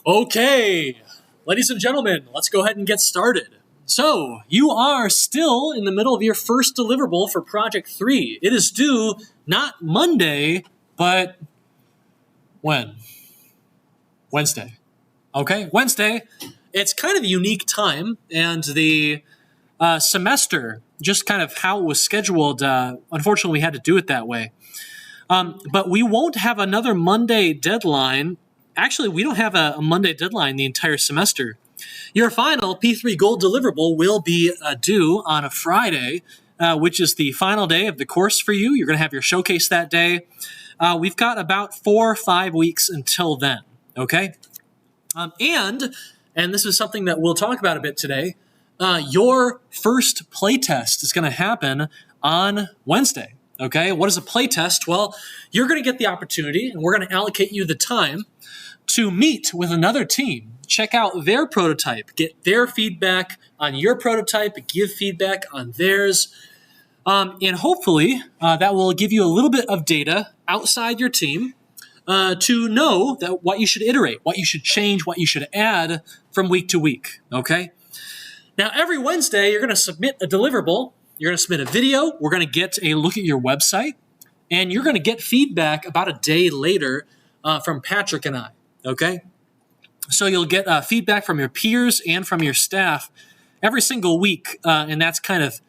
Okay, ladies and gentlemen, let's go ahead and get started. So, you are still in the middle of your first deliverable for Project 3. It is due not Monday, but when? Wednesday. Okay, Wednesday. It's kind of a unique time, and the semester, just kind of how it was scheduled, unfortunately, we had to do it that way. But we won't have another Monday deadline. Actually, we don't have a Monday deadline the entire semester. Your final P3 Gold deliverable will be due on a Friday, which is the final day of the course for you. You're going to have your showcase that day. We've got about 4 or 5 weeks until then, okay? And this is something that we'll talk about a bit today, your first playtest is going to happen on Wednesday, okay? What is a playtest? Well, you're going to get the opportunity, and we're going to allocate you the time to meet with another team, check out their prototype, get their feedback on your prototype, give feedback on theirs, and hopefully that will give you a little bit of data outside your team to know that what you should iterate, what you should change, what you should add from week to week, okay? Now, every Wednesday, you're going to submit a deliverable. You're going to submit a video. We're going to get a look at your website, and you're going to get feedback about a day later from Patrick and I, okay? So you'll get feedback from your peers and from your staff every single week, and that's kind of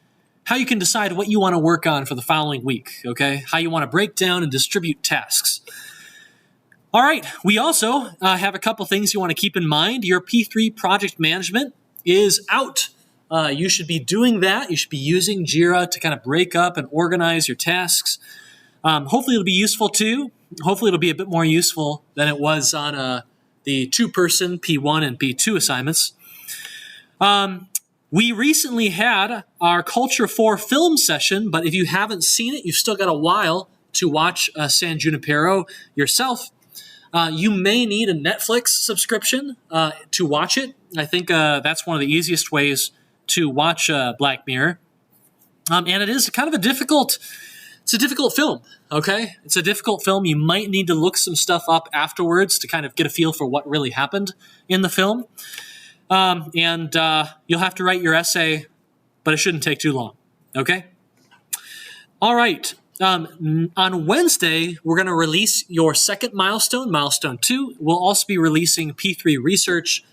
how you can decide what you want to work on for the following week, okay? How you want to break down and distribute tasks. All right, we also have a couple things you want to keep in mind. Your P3 project management is out. You should be doing that. You should be using Jira to kind of break up and organize your tasks. Hopefully it'll be useful too. Hopefully it'll be a bit more useful than it was on the two-person P1 and P2 assignments. We recently had our Culture 4 film session, but if you haven't seen it, you've still got a while to watch San Junipero yourself. You may need a Netflix subscription to watch it. I think that's one of the easiest ways to watch Black Mirror. And it is kind of a difficult film, okay? It's a difficult film. You might need to look some stuff up afterwards to kind of get a feel for what really happened in the film. And you'll have to write your essay, but it shouldn't take too long, okay? All right. On Wednesday, we're going to release your second milestone, milestone 2. We'll also be releasing P3 research.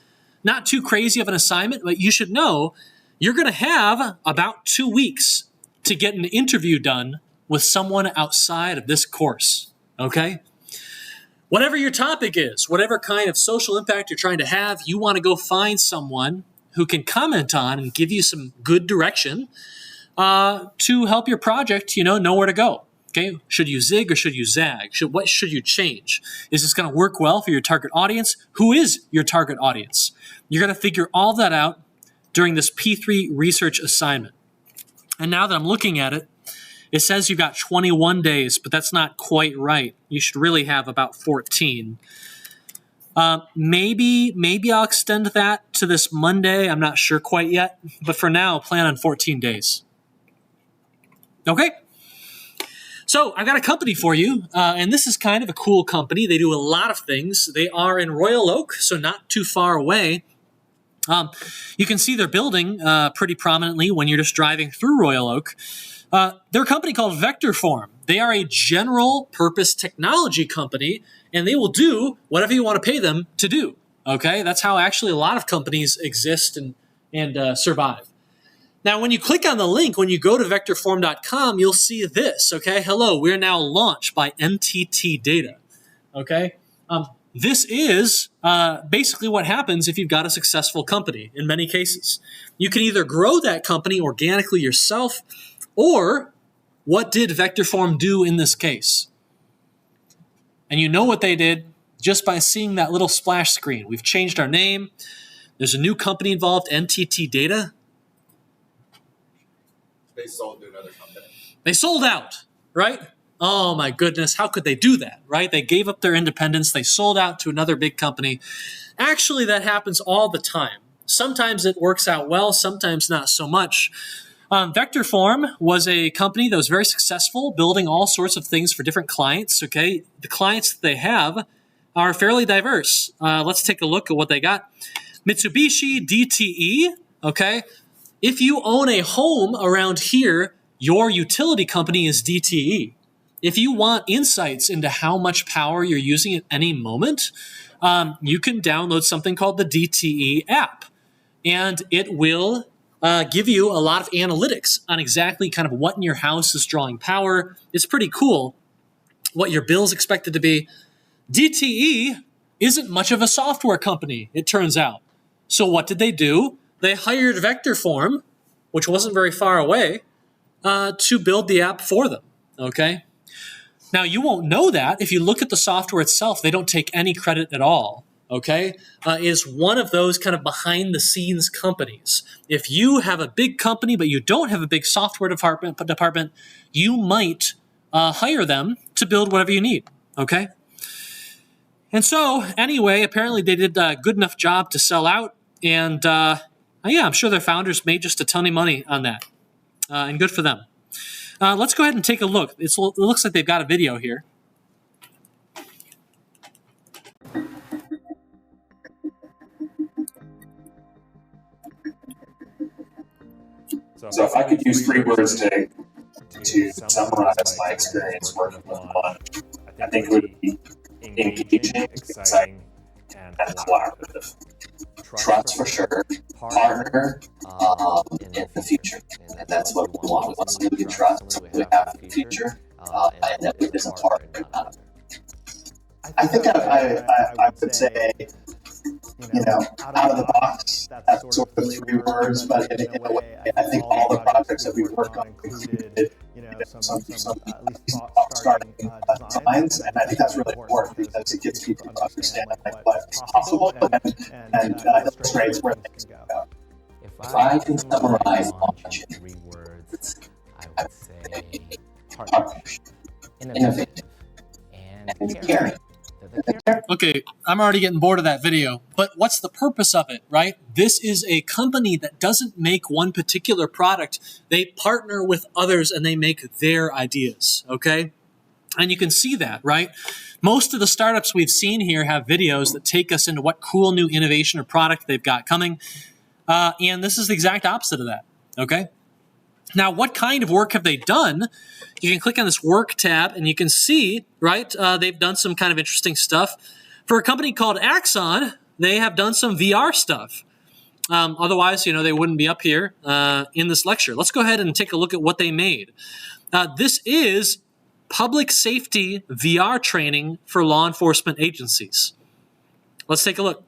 Not too crazy of an assignment, but you should know you're going to have about 2 weeks to get an interview done with someone outside of this course, okay? Whatever your topic is, whatever kind of social impact you're trying to have, you want to go find someone who can comment on and give you some good direction to help your project, know where to go. Okay, should you zig or should you zag? What should you change? Is this going to work well for your target audience? Who is your target audience? You're going to figure all that out during this P3 research assignment. And now that I'm looking at it, it says you've got 21 days, but that's not quite right. You should really have about 14. Maybe I'll extend that to this Monday. I'm not sure quite yet, but for now, plan on 14 days. Okay? So I've got a company for you, and this is kind of a cool company. They do a lot of things. They are in Royal Oak, so not too far away. You can see their building pretty prominently when you're just driving through Royal Oak. They're a company called Vectorform. They are a general-purpose technology company, and they will do whatever you want to pay them to do. Okay? That's how actually a lot of companies exist and survive. Now, when you click on the link, when you go to vectorform.com, you'll see this, okay? Hello, we're now launched by NTT Data, okay? This is basically what happens if you've got a successful company in many cases. You can either grow that company organically yourself, or what did Vectorform do in this case? And you know what they did just by seeing that little splash screen. We've changed our name. There's a new company involved, NTT Data. They sold to another company. They sold out, right? Oh my goodness, how could they do that, right? They gave up their independence. They sold out to another big company. Actually, that happens all the time. Sometimes it works out well, sometimes not so much. Vectorform was a company that was very successful, building all sorts of things for different clients, okay? The clients that they have are fairly diverse. Let's take a look at what they got. Mitsubishi, DTE, okay? If you own a home around here, your utility company is DTE. If you want insights into how much power you're using at any moment, you can download something called the DTE app. And it will give you a lot of analytics on exactly kind of what in your house is drawing power. It's pretty cool what your bill's expected to be. DTE isn't much of a software company, it turns out. So what did they do? They hired Vectorform, which wasn't very far away, to build the app for them, okay? Now, you won't know that. If you look at the software itself, they don't take any credit at all, okay? It is one of those kind of behind-the-scenes companies. If you have a big company, but you don't have a big software department, you might hire them to build whatever you need, okay? And so, anyway, apparently they did a good enough job to sell out, and yeah, I'm sure their founders made just a ton of money on that, and good for them. Let's go ahead and take a look. It looks like they've got a video here. So if I could use 3 words to summarize my experience working with Launch, I think it would be engaging, exciting, and collaborative. Trust for sure, partner in the future. And that's what we want. We want somebody we can trust, somebody we have in the future, and that is a partner, not a. I think I would say out of the box, that's sort of 3 words, but in a way, I think all the projects that we've worked on included, some at least thought-starting designs, and I think that's really important because it gets people to understand what's possible and illustrates where things can go. If I can summarize launch in 3 words, I would say partnership, innovative, and caring. Okay, I'm already getting bored of that video, but what's the purpose of it, right? This is a company that doesn't make one particular product. They partner with others and they make their ideas, okay? And you can see that, right? Most of the startups we've seen here have videos that take us into what cool new innovation or product they've got coming. And this is the exact opposite of that, okay? Now, what kind of work have they done? You can click on this work tab and you can see, right, they've done some kind of interesting stuff. For a company called Axon, they have done some VR stuff. Otherwise, they wouldn't be up here in this lecture. Let's go ahead and take a look at what they made. This is public safety VR training for law enforcement agencies. Let's take a look.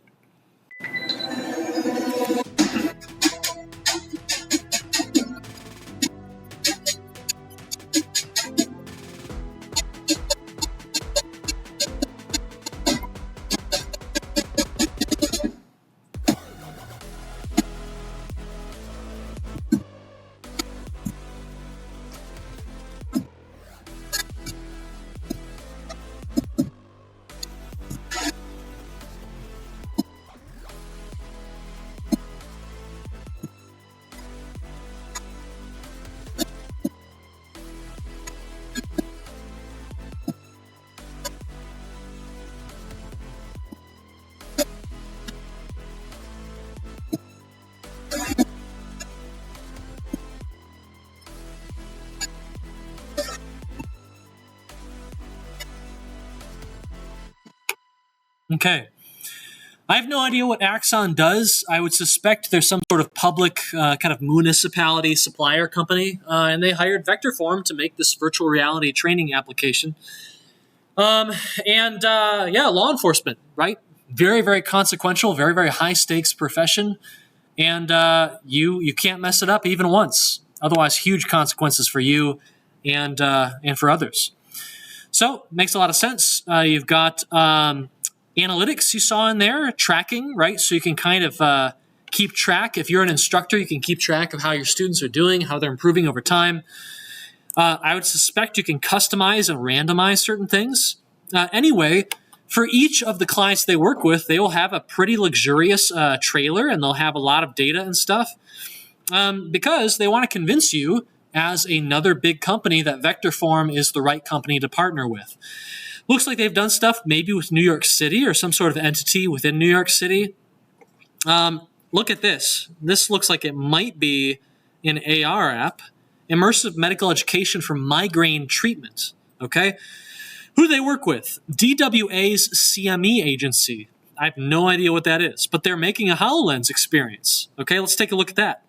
Okay. I have no idea what Axon does. I would suspect there's some sort of public kind of municipality supplier company, and they hired Vectorform to make this virtual reality training application. Law enforcement, right? Very, very consequential, very, very high stakes profession, and you can't mess it up even once. Otherwise, huge consequences for you and for others. So, makes a lot of sense. You've got analytics you saw in there, tracking, right? So you can kind of keep track. If you're an instructor, you can keep track of how your students are doing, how they're improving over time. I would suspect you can customize and randomize certain things. Anyway, for each of the clients they work with, they will have a pretty luxurious trailer, and they'll have a lot of data and stuff because they want to convince you as another big company that Vectorform is the right company to partner with. Looks like they've done stuff maybe with New York City or some sort of entity within New York City. Look at this. This looks like it might be an AR app. Immersive medical education for migraine treatment. Okay? Who do they work with? DWA's CME agency. I have no idea what that is, but they're making a HoloLens experience. Okay, let's take a look at that.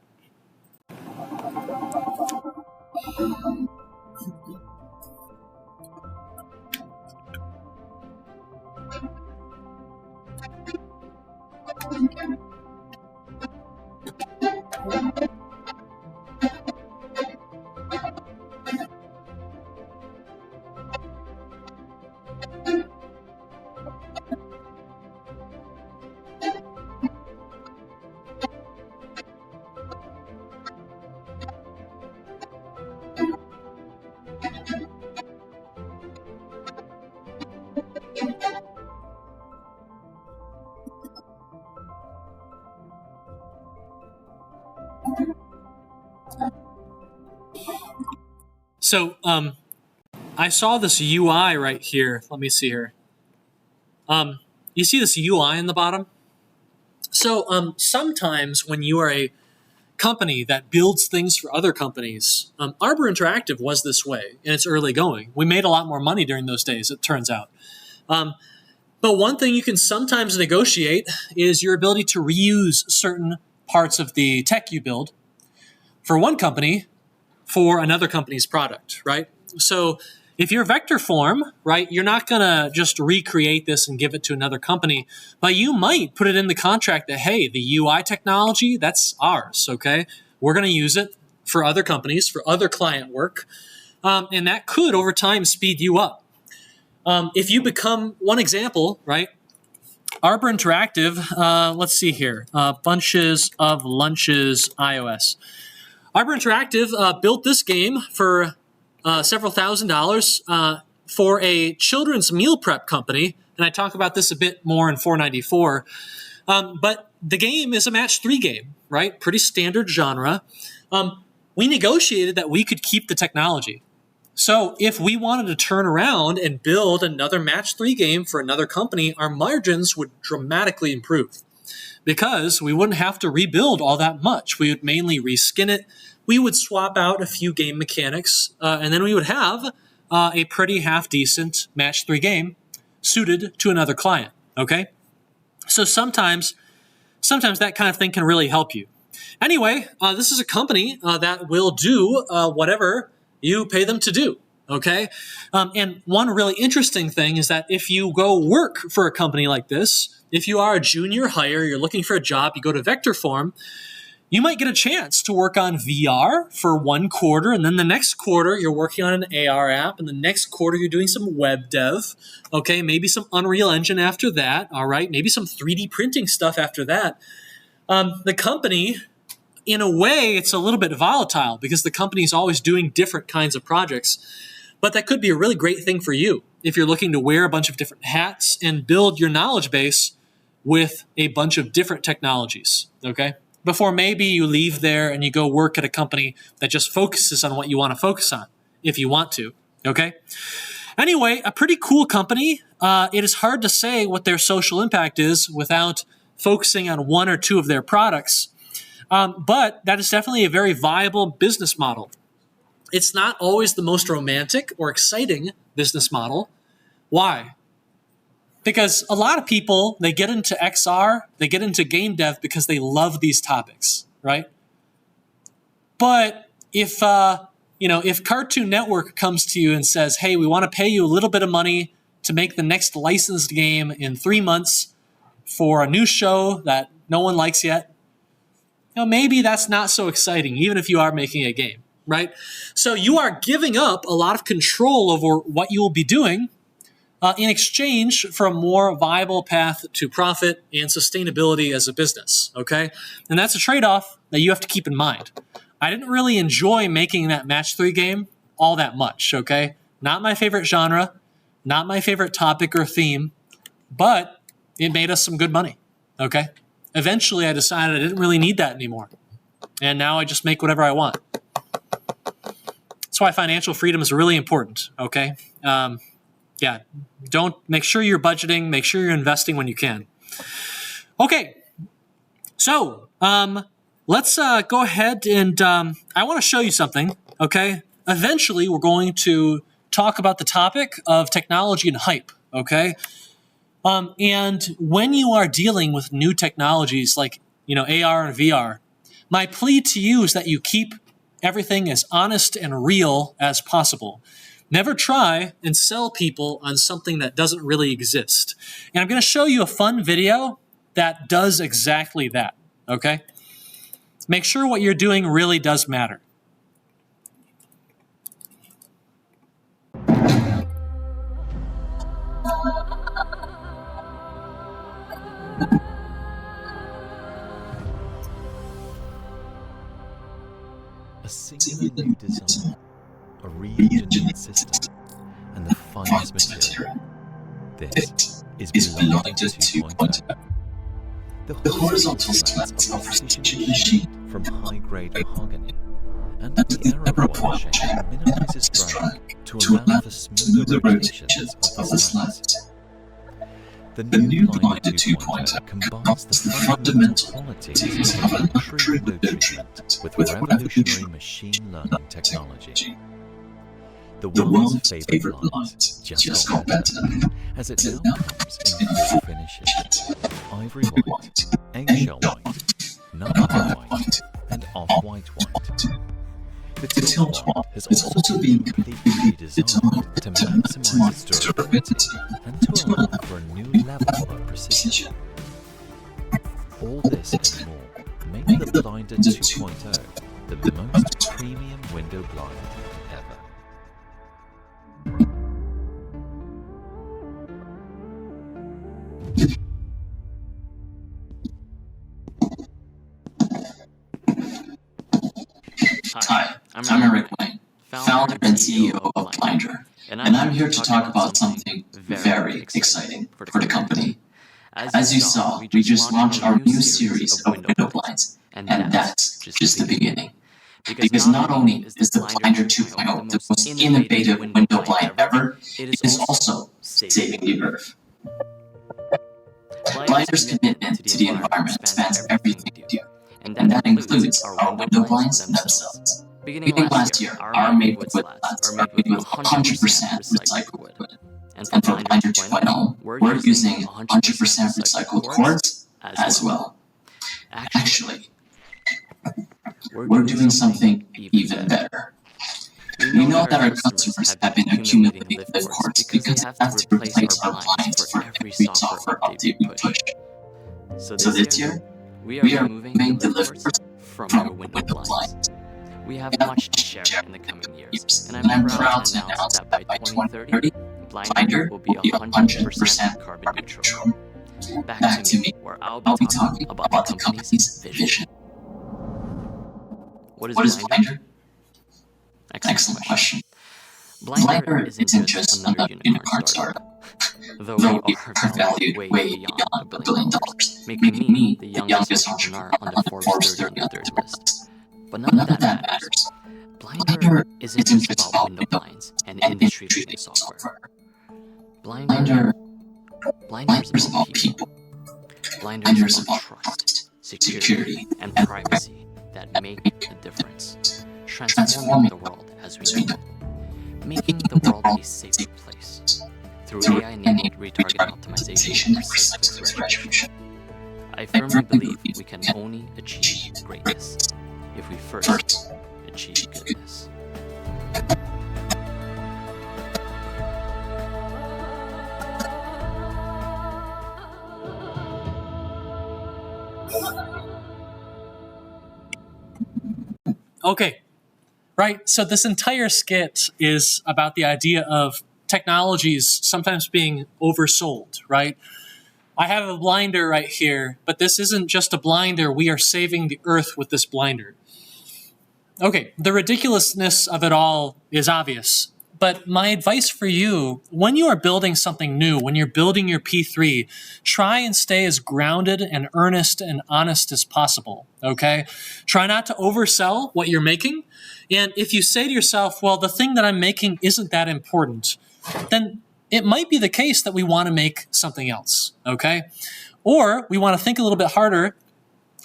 So, I saw this UI right here. Let me see here. You see this UI in the bottom? So, sometimes when you are a company that builds things for other companies, Arbor Interactive was this way in its early going. We made a lot more money during those days, it turns out. But one thing you can sometimes negotiate is your ability to reuse certain parts of the tech you build for one company for another company's product, right? So If you're vector form, right, you're not going to just recreate this and give it to another company, but you might put it in the contract that, hey, the UI technology, that's ours, okay? We're going to use it for other companies, for other client work, and that could, over time, speed you up. If you become, one example, right, Arbor Interactive, let's see here, Bunches of Lunches iOS. Arbor Interactive built this game for several $1,000s for a children's meal prep company, and I talk about this a bit more in 494. But the game is a match 3 game, right? Pretty standard genre. We negotiated that we could keep the technology. So if we wanted to turn around and build another match 3 game for another company, our margins would dramatically improve because we wouldn't have to rebuild all that much. We would mainly reskin it. We would swap out a few game mechanics, and then we would have a pretty half-decent match 3 game suited to another client, okay? So sometimes that kind of thing can really help you. Anyway, this is a company that will do whatever you pay them to do, okay? And one really interesting thing is that if you go work for a company like this, if you are a junior hire, you're looking for a job, you go to Vector Form, you might get a chance to work on VR for 1 quarter, and then the next quarter you're working on an AR app, and the next quarter you're doing some web dev, okay? Maybe some Unreal Engine after that, all right? Maybe some 3D printing stuff after that. The company, in a way, it's a little bit volatile because the company is always doing different kinds of projects, but that could be a really great thing for you if you're looking to wear a bunch of different hats and build your knowledge base with a bunch of different technologies, okay? Before maybe you leave there and you go work at a company that just focuses on what you want to focus on, if you want to, okay? Anyway, a pretty cool company. It is hard to say what their social impact is without focusing on 1 or 2 of their products, but that is definitely a very viable business model. It's not always the most romantic or exciting business model. Why? Because a lot of people, they get into XR, they get into game dev because they love these topics, right? But if Cartoon Network comes to you and says, hey, we want to pay you a little bit of money to make the next licensed game in 3 months for a new show that no one likes yet, maybe that's not so exciting, even if you are making a game, right? So you are giving up a lot of control over what you will be doing in exchange for a more viable path to profit and sustainability as a business, okay? And that's a trade-off that you have to keep in mind. I didn't really enjoy making that match 3 game all that much, okay? Not my favorite genre, not my favorite topic or theme, but it made us some good money, okay? Eventually, I decided I didn't really need that anymore. And now I just make whatever I want. That's why financial freedom is really important, okay? Make sure you're budgeting, make sure you're investing when you can. Okay, so let's go ahead and I want to show you something, okay? Eventually, we're going to talk about the topic of technology and hype, okay? And when you are dealing with new technologies like, AR and VR, my plea to you is that you keep everything as honest and real as possible. Never try and sell people on something that doesn't really exist. And I'm going to show you a fun video that does exactly that, okay? Make sure what you're doing really does matter. A singular new design, a re-engineered system, and the finest material. This is Belonging to 2.0. The horizontal slats are precisely machined from high-grade mahogany, and the arrow point shape minimizes drag to allow for smoother rotations of the slats. The new Blinder 2.0 combines the fundamental qualities of a true load treatment with revolutionary machine learning technology. The world's favorite light just got better, as it now comes in 4 finishes: ivory white, eggshell white, nutmeg white, and off-white white. The tilt has also been completely redesigned to accuracy and to allow for a new level of precision. All this and more make the Blinder 2.0 the most premium window blind ever. Hi, I'm Eric Wayne, founder and CEO of Blinder, and I'm here to talk about something very exciting for the company. As you saw, we just launched our new series of window blinds, and that's just the beginning. Because not only is the Blinder 2.0 the most innovative window blind ever, it is also saving the Earth. Blinder's commitment to the environment spans everything we do, and that includes our window blinds themselves. Beginning last year, our made-wood slats are made with 100% recycled wood. And for Blinder 2.0, we're using 100% recycled cords as well. Actually, we're doing something even better. We know that our customers have been accumulating lift cords because they have to replace our blinds for every software update we push. So this year, we are moving the lift cords from our window blinds. We have much to share in the coming years, and I'm proud to announce that by 2030, Blinder will be 100% carbon neutral. Back to me, where I'll be talking about the company's vision. What is Blinder? Excellent question. Blinder isn't just another unicorn startup, though we are valued way beyond $1 billion, making me the youngest entrepreneur on the Forbes 30 Under 30 list. But none of that matters. Blinder isn't just about window blinds and industry-leading software. Blinder is about people. Blinder is about trust, security, and privacy that make a difference, transforming the world as we know it, making the world a safer place through AI-enabled retargeting optimization and precise resolution. I firmly believe we can only achieve greatness if we first achieve goodness. Okay, right. So this entire skit is about the idea of technologies sometimes being oversold, right? I have a blinder right here, but this isn't just a blinder. We are saving the Earth with this blinder. Okay, the ridiculousness of it all is obvious. But my advice for you, when you are building something new, when you're building your P3, try and stay as grounded and earnest and honest as possible, okay? Try not to oversell what you're making. And if you say to yourself, well, the thing that I'm making isn't that important, then it might be the case that we want to make something else, okay? Or we want to think a little bit harder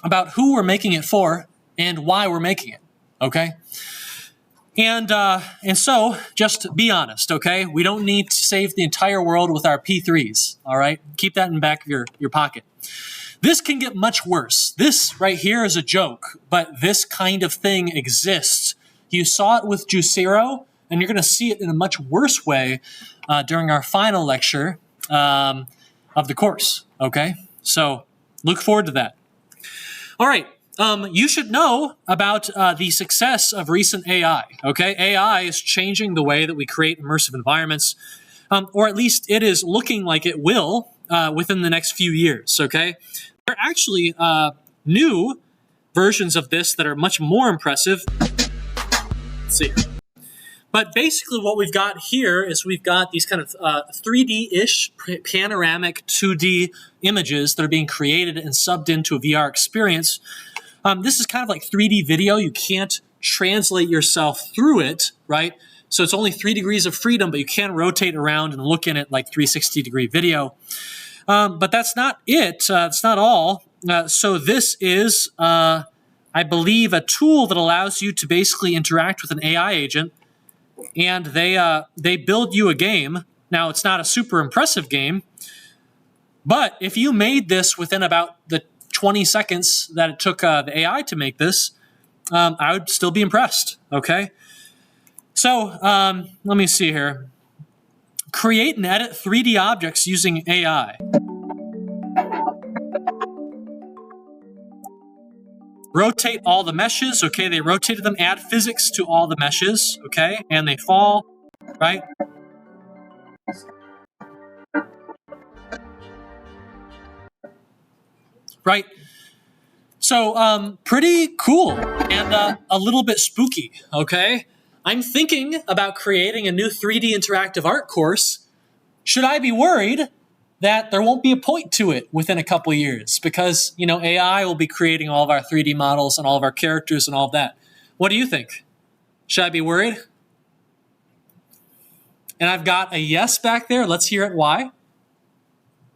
about who we're making it for and why we're making it, okay? And so just be honest, okay? We don't need to save the entire world with our P3s, all right? Keep that in the back of your pocket. This can get much worse. This right here is a joke, but this kind of thing exists. You saw it with Juicero, and you're going to see it in a much worse way during our final lecture of the course, okay? So look forward to that. All right. You should know about the success of recent AI, okay? AI is changing the way that we create immersive environments, or at least it is looking like it will within the next few years, okay? There are actually new versions of this that are much more impressive. Let's see. But basically what we've got here is we've got these kind of 3D-ish panoramic 2D images that are being created and subbed into a VR experience. This is kind of like 3D video. You can't translate yourself through it, right? So it's only 3 degrees of freedom, but you can rotate around and look in it like 360-degree video. But that's not it. That's not all. So this is, I believe, a tool that allows you to basically interact with an AI agent, and they build you a game. Now, it's not a super impressive game, but if you made this within about the 20 seconds that it took the AI to make this, I would still be impressed, okay? So let me see here. Create and edit 3D objects using AI. Rotate all the meshes. Okay, they rotated them. Add physics to all the meshes. Okay, and they fall, right? Right. So, pretty cool and a little bit spooky, okay? I'm thinking about creating a new 3D interactive art course. Should I be worried that there won't be a point to it within a couple years? Because, you know, AI will be creating all of our 3D models and all of our characters and all of that. What do you think? Should I be worried? And I've got a yes back there. Let's hear it. Why?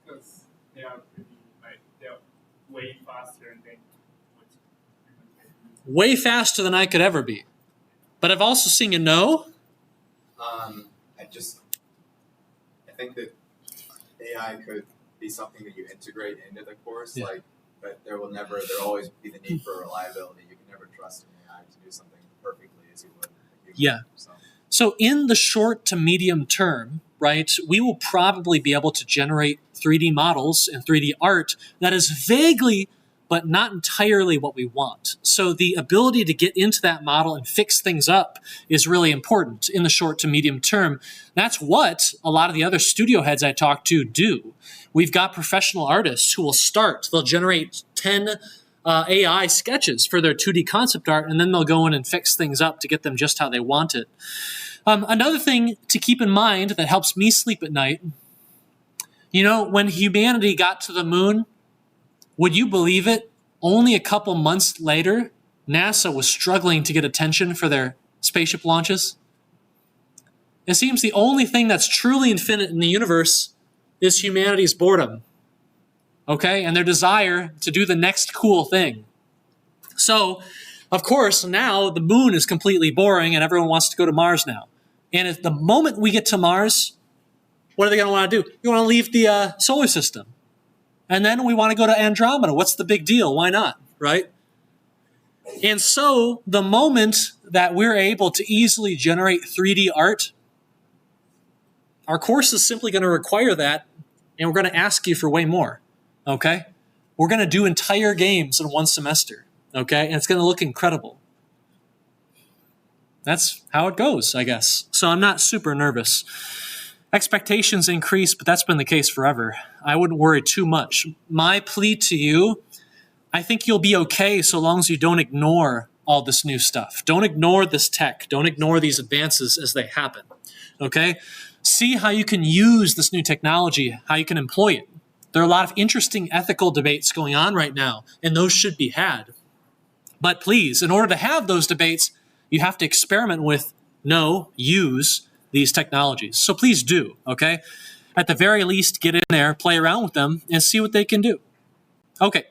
Because they are pretty, like, they're way faster than what humans can do. Way faster than I could ever be. But I've also seen a no. I think that AI could be something that you integrate into the course, Yeah. but there'll always be the need for reliability. You can never trust an AI to do something perfectly as you would a human. Yeah. So. So in the short to medium term, right, we will probably be able to generate 3D models and 3D art that is vaguely but not entirely what we want. So the ability to get into that model and fix things up is really important in the short to medium term. That's what a lot of the other studio heads I talk to do. We've got professional artists who will start, they'll generate 10 AI sketches for their 2D concept art, and then they'll go in and fix things up to get them just how they want it. Another thing to keep in mind that helps me sleep at night, you know, when humanity got to the moon, would you believe it? Only a couple months later, NASA was struggling to get attention for their spaceship launches. It seems the only thing that's truly infinite in the universe is humanity's boredom, okay, and their desire to do the next cool thing. So, of course, now the moon is completely boring and everyone wants to go to Mars now. And at the moment we get to Mars, what are they going to want to do? You want to leave the solar system. And then we want to go to Andromeda. What's the big deal? Why not, right? And so the moment that we're able to easily generate 3D art, our course is simply going to require that, and we're going to ask you for way more, okay? We're going to do entire games in one semester, okay? And it's going to look incredible. That's how it goes, I guess. So I'm not super nervous. Expectations increase, but that's been the case forever. I wouldn't worry too much. My plea to you, I think you'll be okay so long as you don't ignore all this new stuff. Don't ignore this tech. Don't ignore these advances as they happen, okay? See how you can use this new technology, how you can employ it. There are a lot of interesting ethical debates going on right now, and those should be had. But please, in order to have those debates, you have to experiment with, use these technologies. So please do, okay? At the very least, get in there, play around with them, and see what they can do. Okay.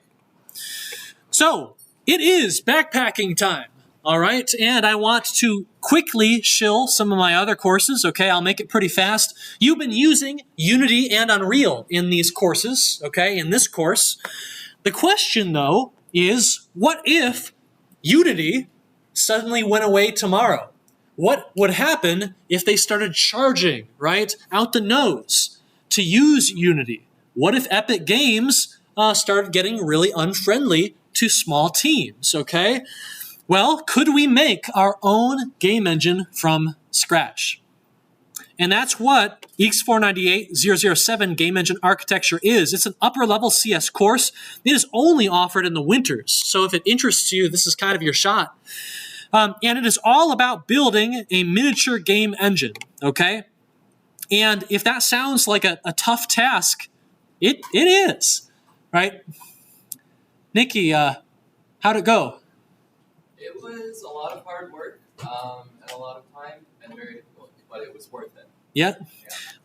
So, it is backpacking time, all right? And I want to quickly shill some of my other courses, okay? I'll make it pretty fast. You've been using Unity and Unreal in these courses, okay, in this course. The question, though, is what if Unity suddenly went away tomorrow? What would happen if they started charging, right, out the nose to use Unity? What if Epic Games started getting really unfriendly to small teams, okay? Well, could we make our own game engine from scratch? And that's what EECS 498-007 Game Engine Architecture is. It's an upper-level CS course. It is only offered in the winters. So if it interests you, this is kind of your shot. And it is all about building a miniature game engine, okay? And if that sounds like a tough task, it is, right? Nikki, how'd it go? It was a lot of hard work and a lot of time and very difficult, but it was worth it. Yeah.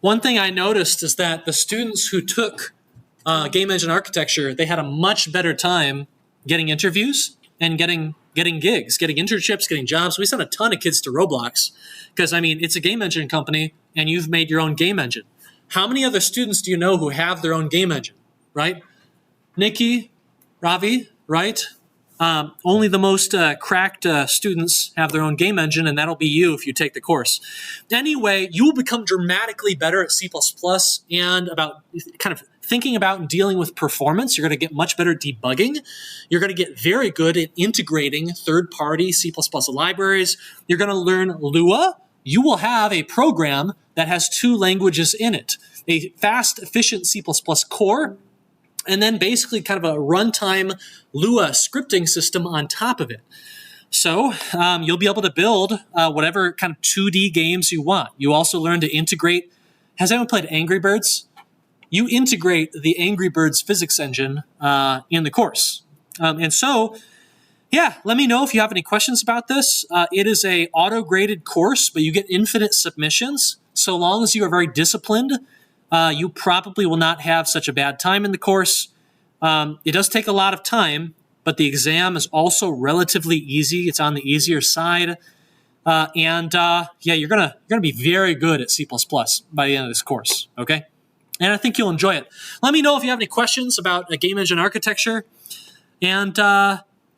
One thing I noticed is that the students who took game engine architecture, they had a much better time getting interviews and getting gigs, getting internships, getting jobs. We sent a ton of kids to Roblox because, I mean, it's a game engine company and you've made your own game engine. How many other students do you know who have their own game engine, right? Nikki, Ravi, right? Only the most cracked students have their own game engine, and that'll be you if you take the course. Anyway, you will become dramatically better at C++ and about kind of thinking about and dealing with performance. You're going to get much better at debugging. You're going to get very good at integrating third-party C++ libraries. You're going to learn Lua. You will have a program that has 2 languages in it, a fast, efficient C++ core, and then basically kind of a runtime Lua scripting system on top of it. So you'll be able to build whatever kind of 2D games you want. You also learn to integrate. Has anyone played Angry Birds? You integrate the Angry Birds physics engine in the course. And so, yeah, let me know if you have any questions about this. It is a auto-graded course, but you get infinite submissions. So long as you are very disciplined, you probably will not have such a bad time in the course. It does take a lot of time, but the exam is also relatively easy. It's on the easier side. Yeah, you're gonna be very good at C++ by the end of this course, okay? And I think you'll enjoy it. Let me know if you have any questions about a game engine architecture. And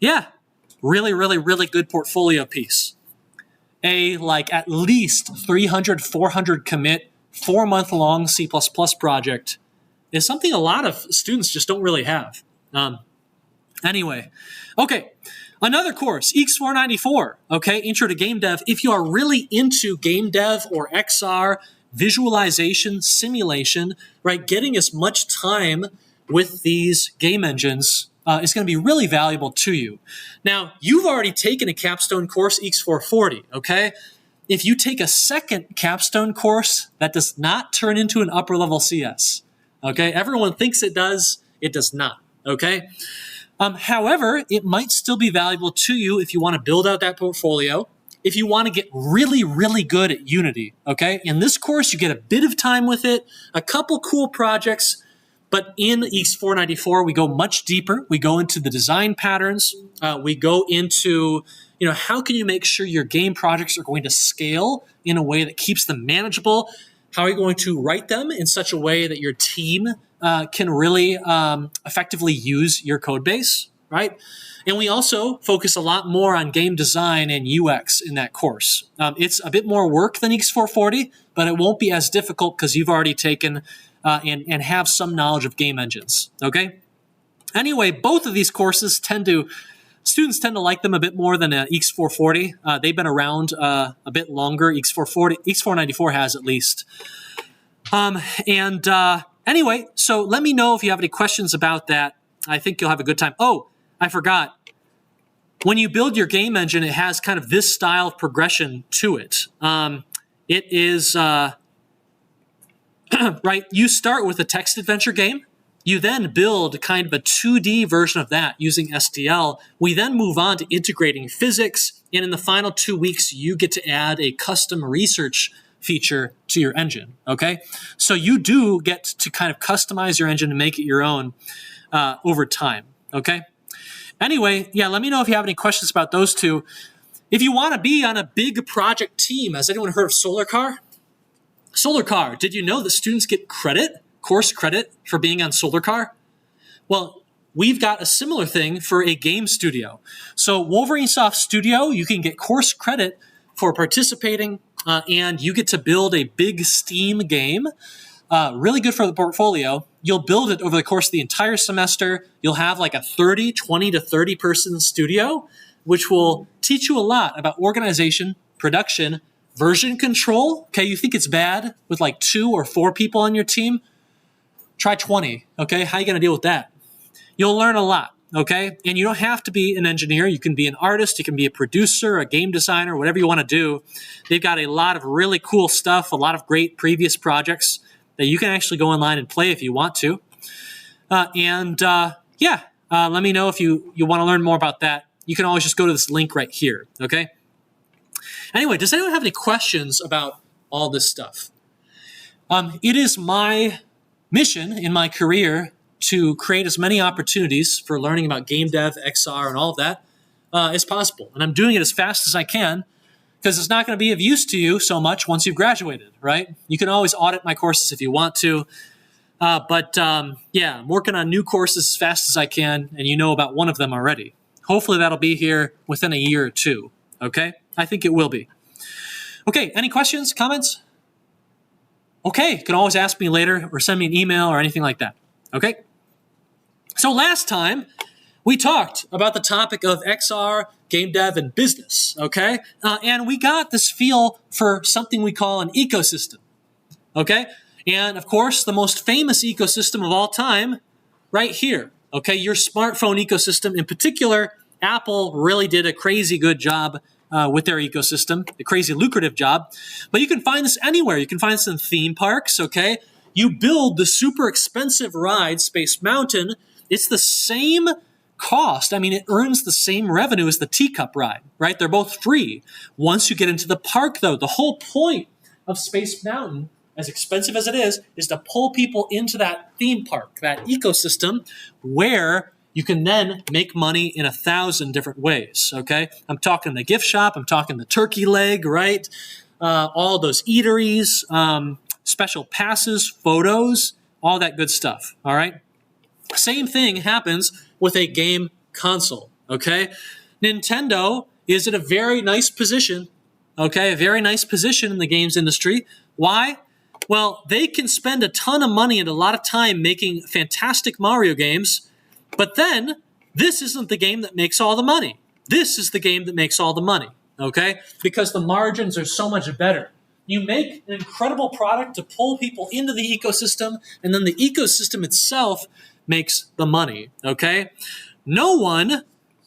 yeah, really, really, really good portfolio piece. Like at least 300, 400 commit, 4-month-long C++ project is something a lot of students just don't really have. Anyway, okay, another course, EECS 494, okay, Intro to Game Dev. If you are really into game dev or XR, visualization, simulation, right, getting as much time with these game engines is going to be really valuable to you. Now, you've already taken a capstone course, EECS 440, okay? If you take a second capstone course, that does not turn into an upper-level CS, okay? Everyone thinks it does not, okay? However, it might still be valuable to you if you want to build out that portfolio, if you want to get really, really good at Unity, okay? In this course, you get a bit of time with it, a couple cool projects, but in EECS 494, we go much deeper. We go into the design patterns. We go into, how can you make sure your game projects are going to scale in a way that keeps them manageable? How are you going to write them in such a way that your team can really effectively use your code base, right? And we also focus a lot more on game design and UX in that course. It's a bit more work than EECS 440, but it won't be as difficult because you've already taken and have some knowledge of game engines, okay? Anyway, both of these courses students tend to like them a bit more than EECS 440. They've been around a bit longer. EECS 494 has at least. Anyway, so let me know if you have any questions about that. I think you'll have a good time. Oh, I forgot. When you build your game engine, it has kind of this style of progression to it. It is, right, you start with a text adventure game. You then build kind of a 2D version of that using STL. We then move on to integrating physics. And in the final 2 weeks, you get to add a custom research feature to your engine, okay? So you do get to kind of customize your engine and make it your own over time, okay? Anyway, yeah, let me know if you have any questions about those two. If you want to be on a big project team, has anyone heard of SolarCar? SolarCar, did you know that students get course credit for being on SolarCar? Well, we've got a similar thing for a game studio. So Wolverine Soft Studio, you can get course credit for participating, and you get to build a big Steam game. Really good for the portfolio. You'll build it over the course of the entire semester. You'll have like a 20 to 30 person studio, which will teach you a lot about organization, production, version control. Okay, you think it's bad with like 2 or 4 people on your team? Try 20, okay? How are you going to deal with that? You'll learn a lot, okay? And you don't have to be an engineer. You can be an artist. You can be a producer, a game designer, whatever you want to do. They've got a lot of really cool stuff, a lot of great previous projects that you can actually go online and play if you want to. Let me know if you want to learn more about that. You can always just go to this link right here, okay? Anyway, does anyone have any questions about all this stuff? It is my mission in my career to create as many opportunities for learning about game dev, XR, and all of that as possible. And I'm doing it as fast as I can because it's not going to be of use to you so much once you've graduated, right? You can always audit my courses if you want to. I'm working on new courses as fast as I can, and you know about one of them already. Hopefully that'll be here within a year or two, okay? I think it will be. Okay, any questions, comments? Okay, you can always ask me later or send me an email or anything like that, okay? So last time, we talked about the topic of XR, game dev, and business, okay? And we got this feel for something we call an ecosystem, okay? And of course, the most famous ecosystem of all time, right here, okay? Your smartphone ecosystem. In particular, Apple really did a crazy good job with their ecosystem, a crazy lucrative job. But you can find this anywhere. You can find this in theme parks, okay? You build the super expensive ride, Space Mountain. It's the same cost. I mean, it earns the same revenue as the teacup ride, right? They're both free. Once you get into the park, though, the whole point of Space Mountain, as expensive as it is to pull people into that theme park, that ecosystem, where you can then make money in 1,000 different ways, okay? I'm talking the gift shop. I'm talking the turkey leg, right? All those eateries, special passes, photos, all that good stuff, all right? Same thing happens with a game console, okay? Nintendo is in a very nice position, okay? A very nice position in the games industry. Why? Well, they can spend a ton of money and a lot of time making fantastic Mario games, but then this isn't the game that makes all the money. This is the game that makes all the money, okay? Because the margins are so much better. You make an incredible product to pull people into the ecosystem, and then the ecosystem itself makes the money, okay? No one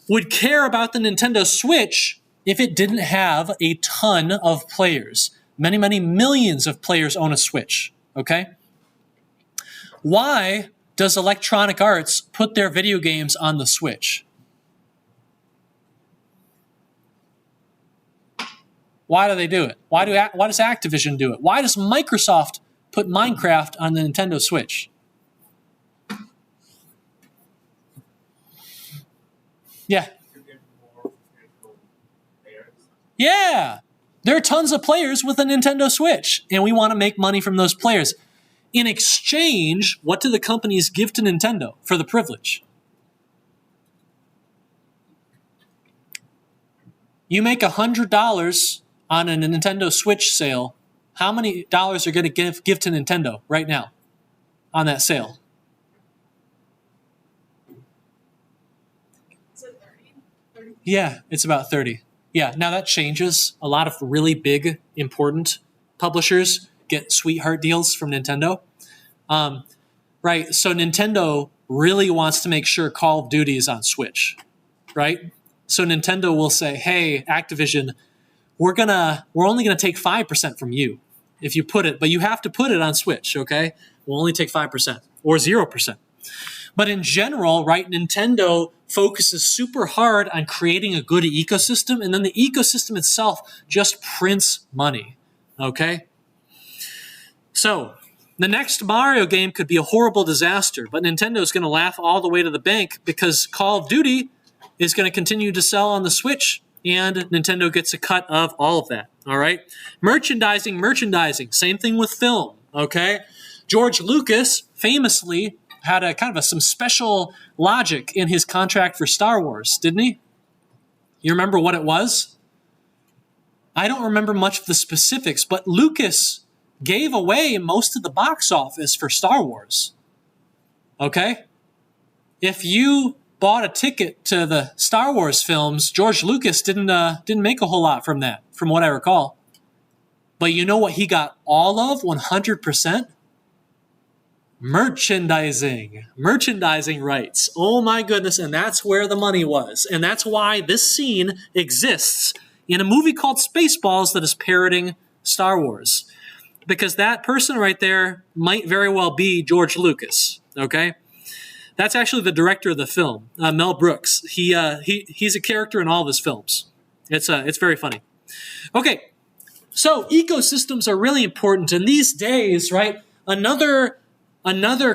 would care about the Nintendo Switch if it didn't have a ton of players. Many, many millions of players own a Switch, okay? Why does Electronic Arts put their video games on the Switch? Why do they do it? Why does Activision do it? Why does Microsoft put Minecraft on the Nintendo Switch? Yeah. Yeah. There are tons of players with a Nintendo Switch, and we want to make money from those players. In exchange, what do the companies give to Nintendo for the privilege? You make $100 on a Nintendo Switch sale. How many dollars are going to give to Nintendo right now on that sale? Is it 30? Yeah, it's about 30. Yeah, now that changes. A lot of really big, important publishers get sweetheart deals from Nintendo. Right, so Nintendo really wants to make sure Call of Duty is on Switch, right? So Nintendo will say, hey, Activision, we're only gonna take 5% from you if you put it, but you have to put it on Switch, okay? We'll only take 5% or 0%. But in general, right, Nintendo focuses super hard on creating a good ecosystem, and then the ecosystem itself just prints money, okay? So the next Mario game could be a horrible disaster, but Nintendo is going to laugh all the way to the bank because Call of Duty is going to continue to sell on the Switch, and Nintendo gets a cut of all of that, all right? Merchandising, same thing with film, okay? George Lucas famously had a kind of some special logic in his contract for Star Wars, didn't he? You remember what it was? I don't remember much of the specifics, but Lucas gave away most of the box office for Star Wars. Okay? If you bought a ticket to the Star Wars films, George Lucas didn't make a whole lot from that, from what I recall. But you know what he got all of 100%? Merchandising rights. Oh my goodness, and that's where the money was. And that's why this scene exists in a movie called Spaceballs that is parroting Star Wars. Because that person right there might very well be George Lucas, okay? That's actually the director of the film, Mel Brooks. He's a character in all of his films. It's very funny. Okay, so ecosystems are really important. And these days, right, another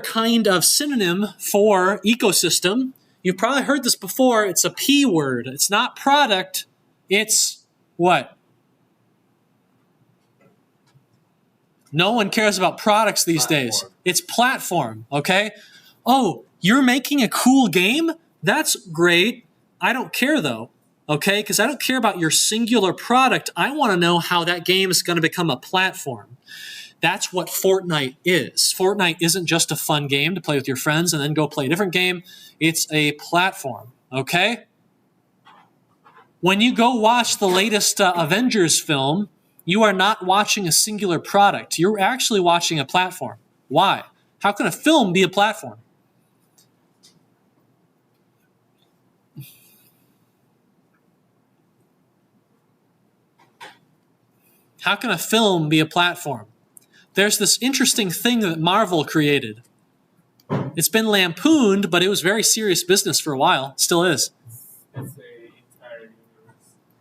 kind of synonym for ecosystem, you've probably heard this before, it's a P word. It's not product, it's what? No one cares about products these days. It's platform, okay? Oh, you're making a cool game? That's great, I don't care though, okay? Because I don't care about your singular product. I want to know how that game is going to become a platform. That's what Fortnite is. Fortnite isn't just a fun game to play with your friends and then go play a different game. It's a platform, okay? When you go watch the latest Avengers film, you are not watching a singular product. You're actually watching a platform. Why? How can a film be a platform? How can a film be a platform? There's this interesting thing that Marvel created. It's been lampooned, but it was very serious business for a while. Still is. It's a entire universe.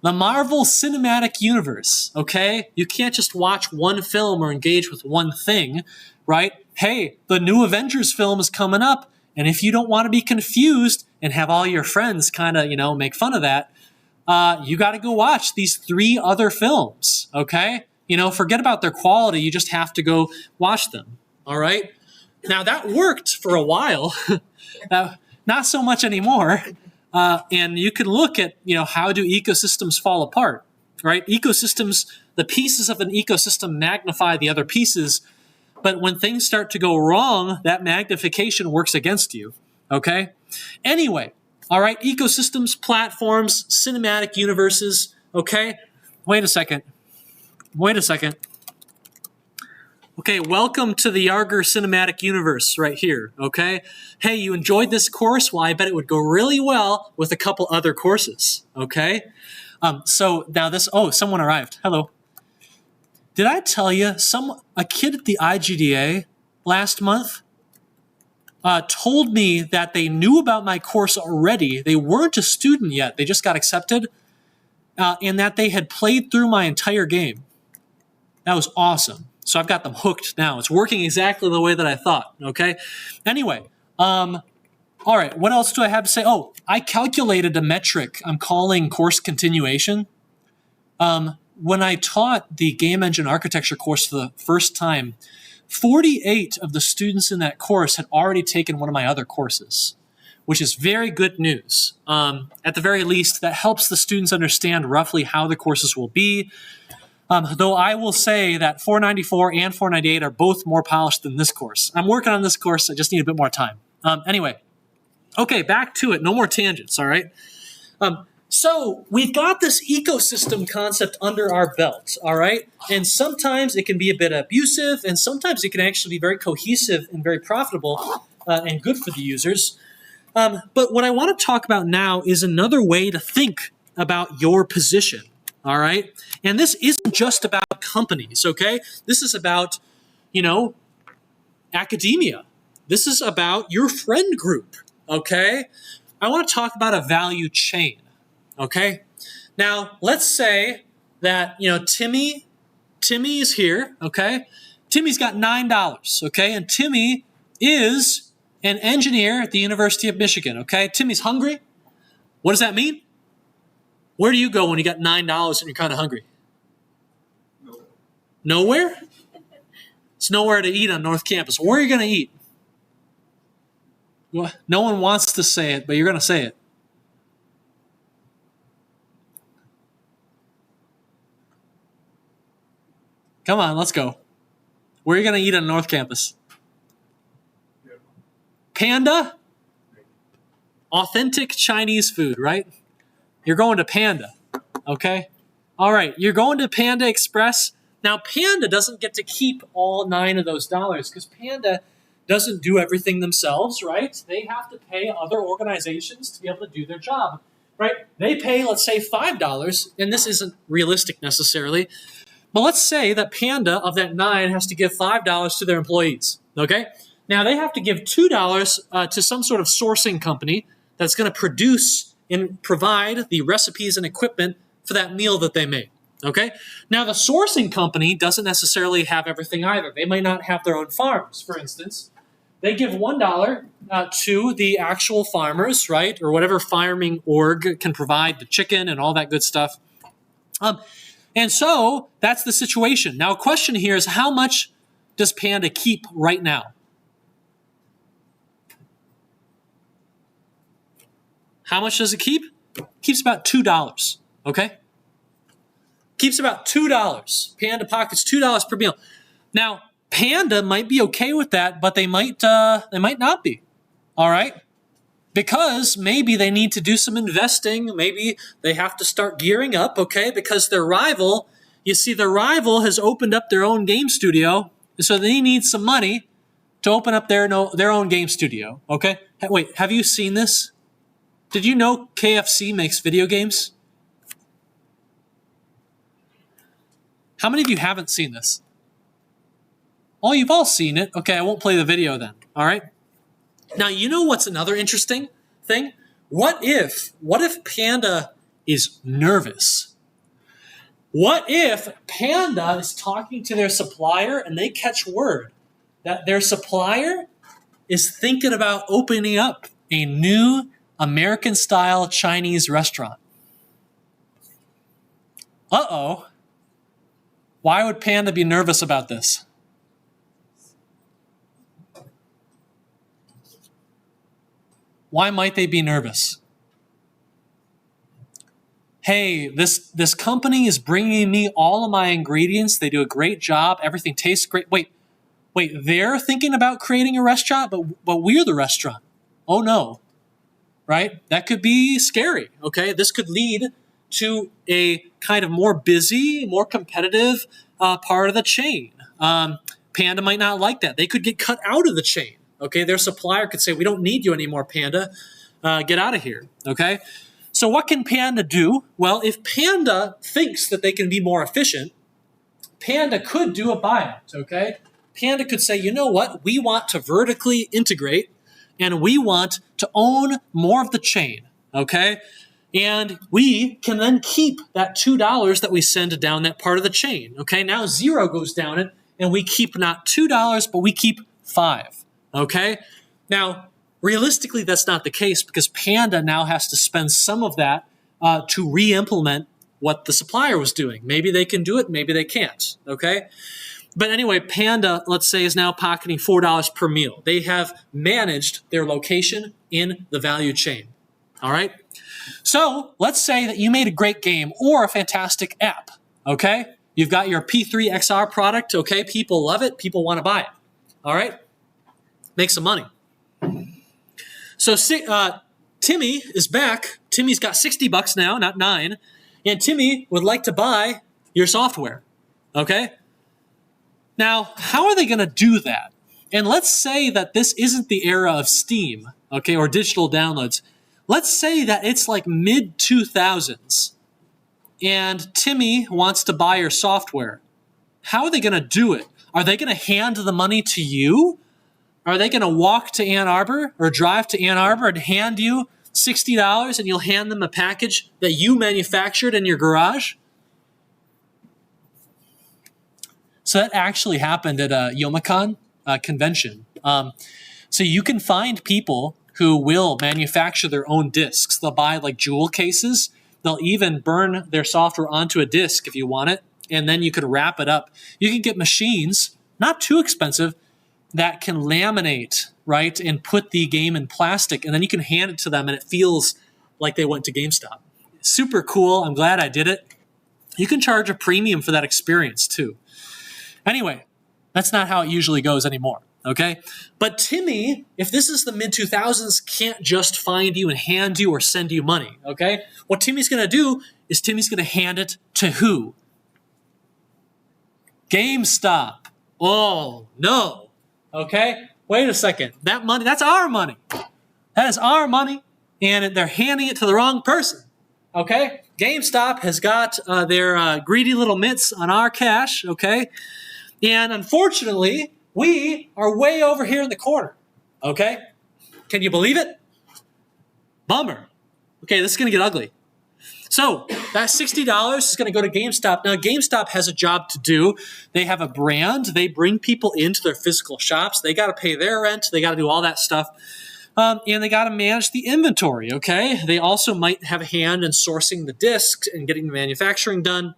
The Marvel Cinematic Universe, okay? You can't just watch one film or engage with one thing, right? Hey, the new Avengers film is coming up, and if you don't want to be confused and have all your friends kind of, make fun of that, you got to go watch these 3 other films, okay? Forget about their quality. You just have to go watch them, all right? Now, that worked for a while. Not so much anymore. And you can look at, how do ecosystems fall apart, right? Ecosystems, the pieces of an ecosystem magnify the other pieces. But when things start to go wrong, that magnification works against you, okay? Anyway, all right, ecosystems, platforms, cinematic universes, okay? Wait a second. Okay, welcome to the Yarger Cinematic Universe right here, okay? Hey, you enjoyed this course? Well, I bet it would go really well with a couple other courses, okay? So now someone arrived. Hello. Did I tell you a kid at the IGDA last month told me that they knew about my course already. They weren't a student yet. They just got accepted, and that they had played through my entire game. That was awesome. So I've got them hooked now. It's working exactly the way that I thought, okay? Anyway, all right, what else do I have to say? Oh, I calculated a metric I'm calling course continuation. When I taught the game engine architecture course for the first time, 48 of the students in that course had already taken one of my other courses, which is very good news. At the very least, that helps the students understand roughly how the courses will be. Though I will say that 494 and 498 are both more polished than this course. I'm working on this course. I just need a bit more time. Anyway, okay, back to it. No more tangents, all right? So we've got this ecosystem concept under our belt, all right? And sometimes it can be a bit abusive, and sometimes it can actually be very cohesive and very profitable and good for the users. But what I want to talk about now is another way to think about your position, all right? And this isn't just about companies, okay? This is about, academia. This is about your friend group, okay? I want to talk about a value chain, okay? Now, let's say that, Timmy is here, okay? Timmy's got $9, okay? And Timmy is an engineer at the University of Michigan, okay? Timmy's hungry. What does that mean? Where do you go when you got $9 and you're kind of hungry? Nowhere? It's nowhere to eat on North Campus. Where are you going to eat? Well, no one wants to say it, but you're going to say it. Come on, let's go. Where are you going to eat on North Campus? Panda? Authentic Chinese food, right? You're going to Panda, okay? All right, you're going to Panda Express. Now, Panda doesn't get to keep all 9 of those dollars because Panda doesn't do everything themselves, right? They have to pay other organizations to be able to do their job, right? They pay, let's say, $5, and this isn't realistic necessarily, but let's say that Panda, of that 9, has to give $5 to their employees, okay? Now, they have to give $2 to some sort of sourcing company that's going to produce and provide the recipes and equipment for that meal that they made, okay? Now, the sourcing company doesn't necessarily have everything either. They might not have their own farms, for instance. They give $1 to the actual farmers, right, or whatever farming org can provide the chicken and all that good stuff. And so that's the situation. Now, a question here is how much does Panda keep right now? How much does it keep? keeps about $2, okay? Keeps about $2. Panda pockets $2 per meal. Now, Panda might be okay with that, but they might not be, all right? Because maybe they need to do some investing. Maybe they have to start gearing up, okay? Because their rival, you see, their rival has opened up their own game studio, so they need some money to open up their own game studio, okay? Wait, have you seen this? Did you know KFC makes video games? How many of you haven't seen this? Oh, you've all seen it. Okay, I won't play the video then, all right? Now, you know what's another interesting thing? What if Panda is nervous? What if Panda is talking to their supplier and they catch word that their supplier is thinking about opening up a new American-style Chinese restaurant? Uh-oh. Why would Panda be nervous about this? Why might they be nervous? Hey, this company is bringing me all of my ingredients. They do a great job. Everything tastes great. Wait, they're thinking about creating a restaurant, but we're the restaurant. Oh no, right? That could be scary, okay? This could lead to a kind of more busy, more competitive part of the chain. Panda might not like that. They could get cut out of the chain. Okay, their supplier could say, we don't need you anymore, Panda. Get out of here, okay? So what can Panda do? Well, if Panda thinks that they can be more efficient, Panda could do a buyout, okay? Panda could say, you know what? We want to vertically integrate, and we want to own more of the chain, okay? And we can then keep that $2 that we send down that part of the chain, okay? Now 0 goes down it, and we keep not $2, but we keep 5. Okay? Now, realistically, that's not the case because Panda now has to spend some of that to re-implement what the supplier was doing. Maybe they can do it, maybe they can't. Okay? But anyway, Panda, let's say, is now pocketing $4 per meal. They have managed their location in the value chain. All right? So, let's say that you made a great game or a fantastic app. Okay? You've got your P3 XR product. Okay? People love it. People want to buy it. All right? Make some money. So Timmy is back. Timmy's got $60 now, not 9. And Timmy would like to buy your software. Okay? Now, how are they going to do that? And let's say that this isn't the era of Steam, okay, or digital downloads. Let's say that it's like mid-2000s. And Timmy wants to buy your software. How are they going to do it? Are they going to hand the money to you? Are they going to walk to Ann Arbor or drive to Ann Arbor and hand you $60 and you'll hand them a package that you manufactured in your garage? So that actually happened at a Youmacon convention. So you can find people who will manufacture their own discs. They'll buy like jewel cases. They'll even burn their software onto a disc if you want it. And then you could wrap it up. You can get machines, not too expensive, that can laminate, right, and put the game in plastic, and then you can hand it to them, and it feels like they went to GameStop. Super cool. I'm glad I did it. You can charge a premium for that experience, too. Anyway, that's not how it usually goes anymore, okay? But Timmy, if this is the mid-2000s, can't just find you and hand you or send you money, okay? What Timmy's going to do is Timmy's going to hand it to who? GameStop. Oh, no. Okay, wait a second. That money, that's our money. That is our money, and they're handing it to the wrong person. Okay, GameStop has got their greedy little mitts on our cash. Okay, and unfortunately, we are way over here in the corner. Okay, can you believe it? Bummer. Okay, this is gonna get ugly. So that $60 is going to go to GameStop. Now, GameStop has a job to do. They have a brand. They bring people into their physical shops. They got to pay their rent. They got to do all that stuff. And they got to manage the inventory, okay? They also might have a hand in sourcing the discs and getting the manufacturing done.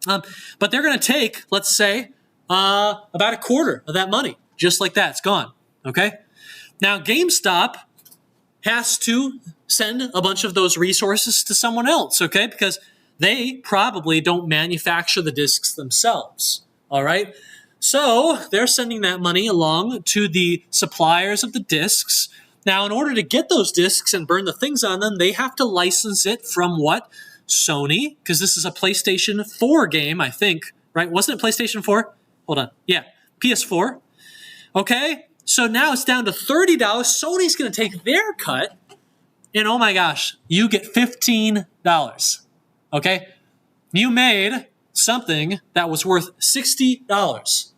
But they're going to take, let's say, about a quarter of that money. Just like that. It's gone, okay? Now, GameStop has to send a bunch of those resources to someone else, okay? Because they probably don't manufacture the discs themselves, all right? So they're sending that money along to the suppliers of the discs. Now, in order to get those discs and burn the things on them, they have to license it from what? Sony, because this is a PlayStation 4 game, I think, right? Wasn't it PlayStation 4? Hold on. Yeah, PS4. Okay, so now it's down to $30. Sony's going to take their cut, and oh my gosh, you get $15. Okay? You made something that was worth $60,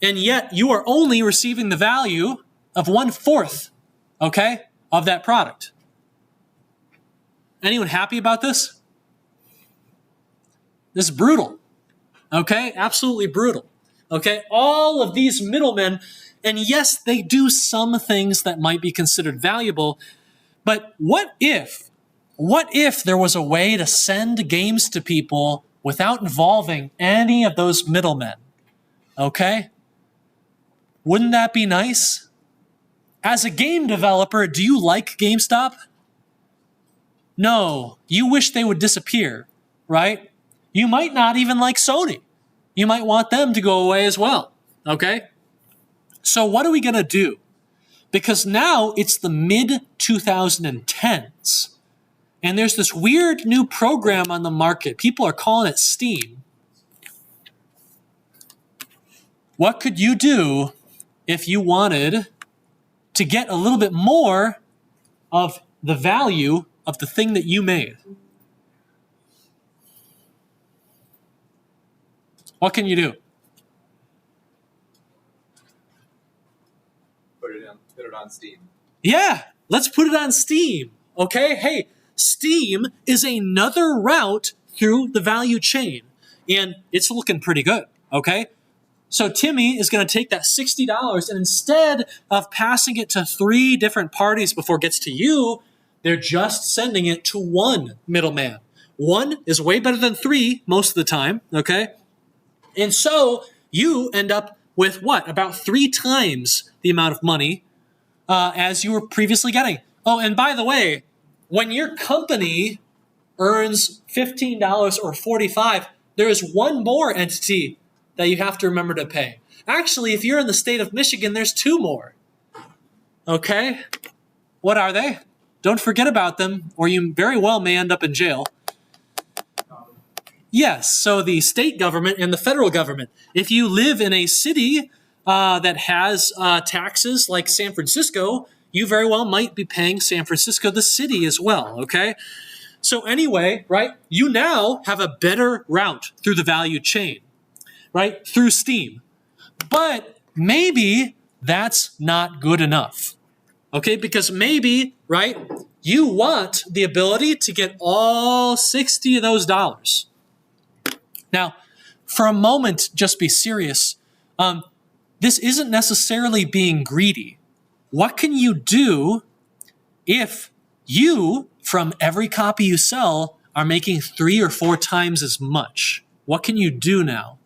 and yet you are only receiving the value of 1/4, okay, of that product. Anyone happy about this? This is brutal. Okay? Absolutely brutal. Okay? All of these middlemen, and yes, they do some things that might be considered valuable, but what if there was a way to send games to people without involving any of those middlemen? Okay? Wouldn't that be nice? As a game developer, do you like GameStop? No, you wish they would disappear, right? You might not even like Sony. You might want them to go away as well, okay? So what are we going to do? Because now it's the mid-2010s, and there's this weird new program on the market. People are calling it Steam. What could you do if you wanted to get a little bit more of the value of the thing that you made? What can you do? Put it on Steam. Yeah, let's put it on Steam. Okay? Hey, Steam is another route through the value chain, and it's looking pretty good. Okay? So Timmy is going to take that $60, and instead of passing it to 3 different parties before it gets to you, they're just sending it to one middleman. 1 is way better than 3 most of the time, okay? And so you end up with what? About 3 times the amount of money as you were previously getting. Oh, and by the way, when your company earns $15 or $45, there is one more entity that you have to remember to pay. Actually, if you're in the state of Michigan, there's 2 more. Okay? What are they? Don't forget about them, or you very well may end up in jail. Yes, so the state government and the federal government. If you live in a city that has taxes like San Francisco, you very well might be paying San Francisco, the city, as well, okay? So anyway, right, you now have a better route through the value chain, right, through Steam. But maybe that's not good enough, okay? Because maybe, right, you want the ability to get all 60 of those dollars. Now, for a moment, just be serious. This isn't necessarily being greedy. What can you do if you, from every copy you sell, are making 3 or 4 times as much? What can you do now?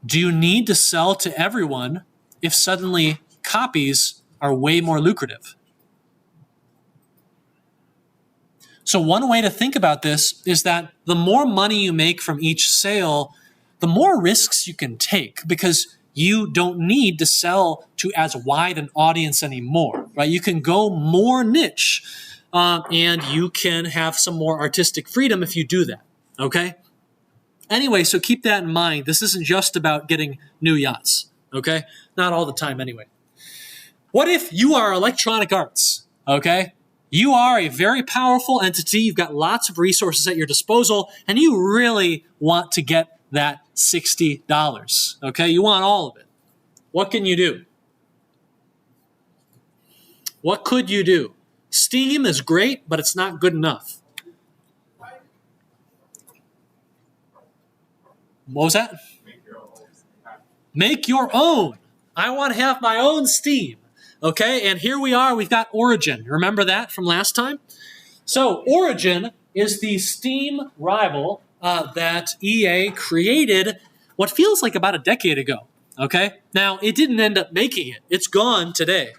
Do you need to sell to everyone if suddenly copies are way more lucrative? So one way to think about this is that the more money you make from each sale, the more risks you can take, because you don't need to sell to as wide an audience anymore, right? You can go more niche, and you can have some more artistic freedom if you do that, okay? Anyway, so keep that in mind. This isn't just about getting new yachts, okay? Not all the time anyway. What if you are Electronic Arts, okay? You are a very powerful entity. You've got lots of resources at your disposal, and you really want to get that $60, okay? You want all of it. What can you do? What could you do? Steam is great, but it's not good enough. What was that? Make your own. I want to have my own Steam. Okay, and here we are. We've got Origin. Remember that from last time? So Origin is the Steam rival that EA created what feels like about a decade ago. Okay, now it didn't end up making it. It's gone today.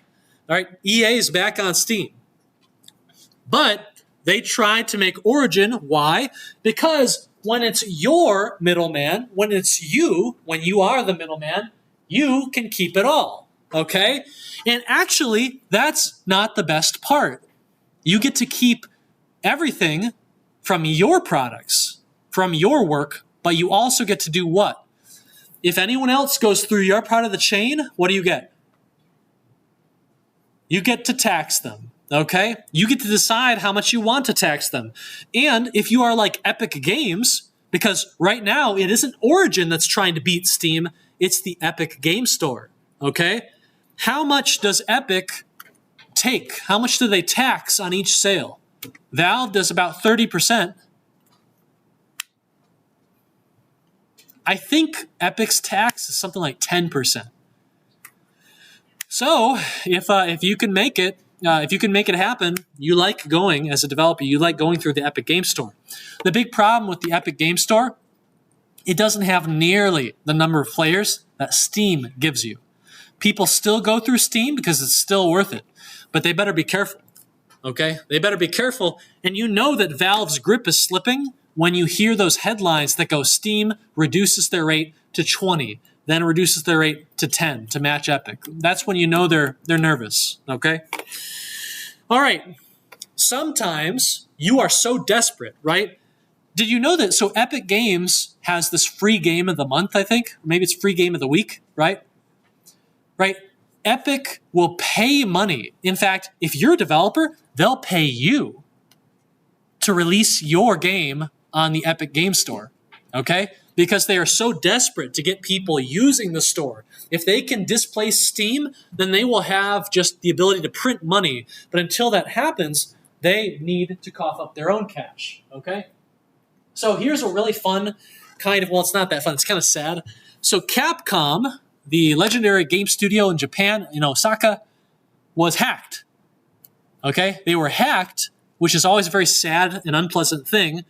All right, EA is back on Steam. But they tried to make Origin. Why? Because when it's your middleman, when it's you, when you are the middleman, you can keep it all, okay? And actually, that's not the best part. You get to keep everything from your products, from your work, but you also get to do what? If anyone else goes through your part of the chain, what do you get? You get to tax them, okay? You get to decide how much you want to tax them. And if you are like Epic Games, because right now it isn't Origin that's trying to beat Steam, it's the Epic Game Store, okay? How much does Epic take? How much do they tax on each sale? Valve does about 30%. I think Epic's tax is something like 10%. So if you can make it, happen, you like going as a developer. You like going through the Epic Game Store. The big problem with the Epic Game Store, it doesn't have nearly the number of players that Steam gives you. People still go through Steam because it's still worth it, but they better be careful. Okay, they better be careful, and you know that Valve's grip is slipping when you hear those headlines that go, Steam reduces their rate to 20, then reduces their rate to 10 to match Epic. That's when you know they're nervous, okay? All right, sometimes you are so desperate, right? Did you know that, so Epic Games has this free game of the month, I think? Maybe it's free game of the week, right? Right? Epic will pay money. In fact, if you're a developer, they'll pay you to release your game on the Epic Game Store, okay? Because they are so desperate to get people using the store. If they can displace Steam, then they will have just the ability to print money. But until that happens, they need to cough up their own cash, okay? So here's a really fun kind of, well, it's not that fun, it's kind of sad. So Capcom, the legendary game studio in Japan, in Osaka, was hacked. Okay? They were hacked, which is always a very sad and unpleasant thing.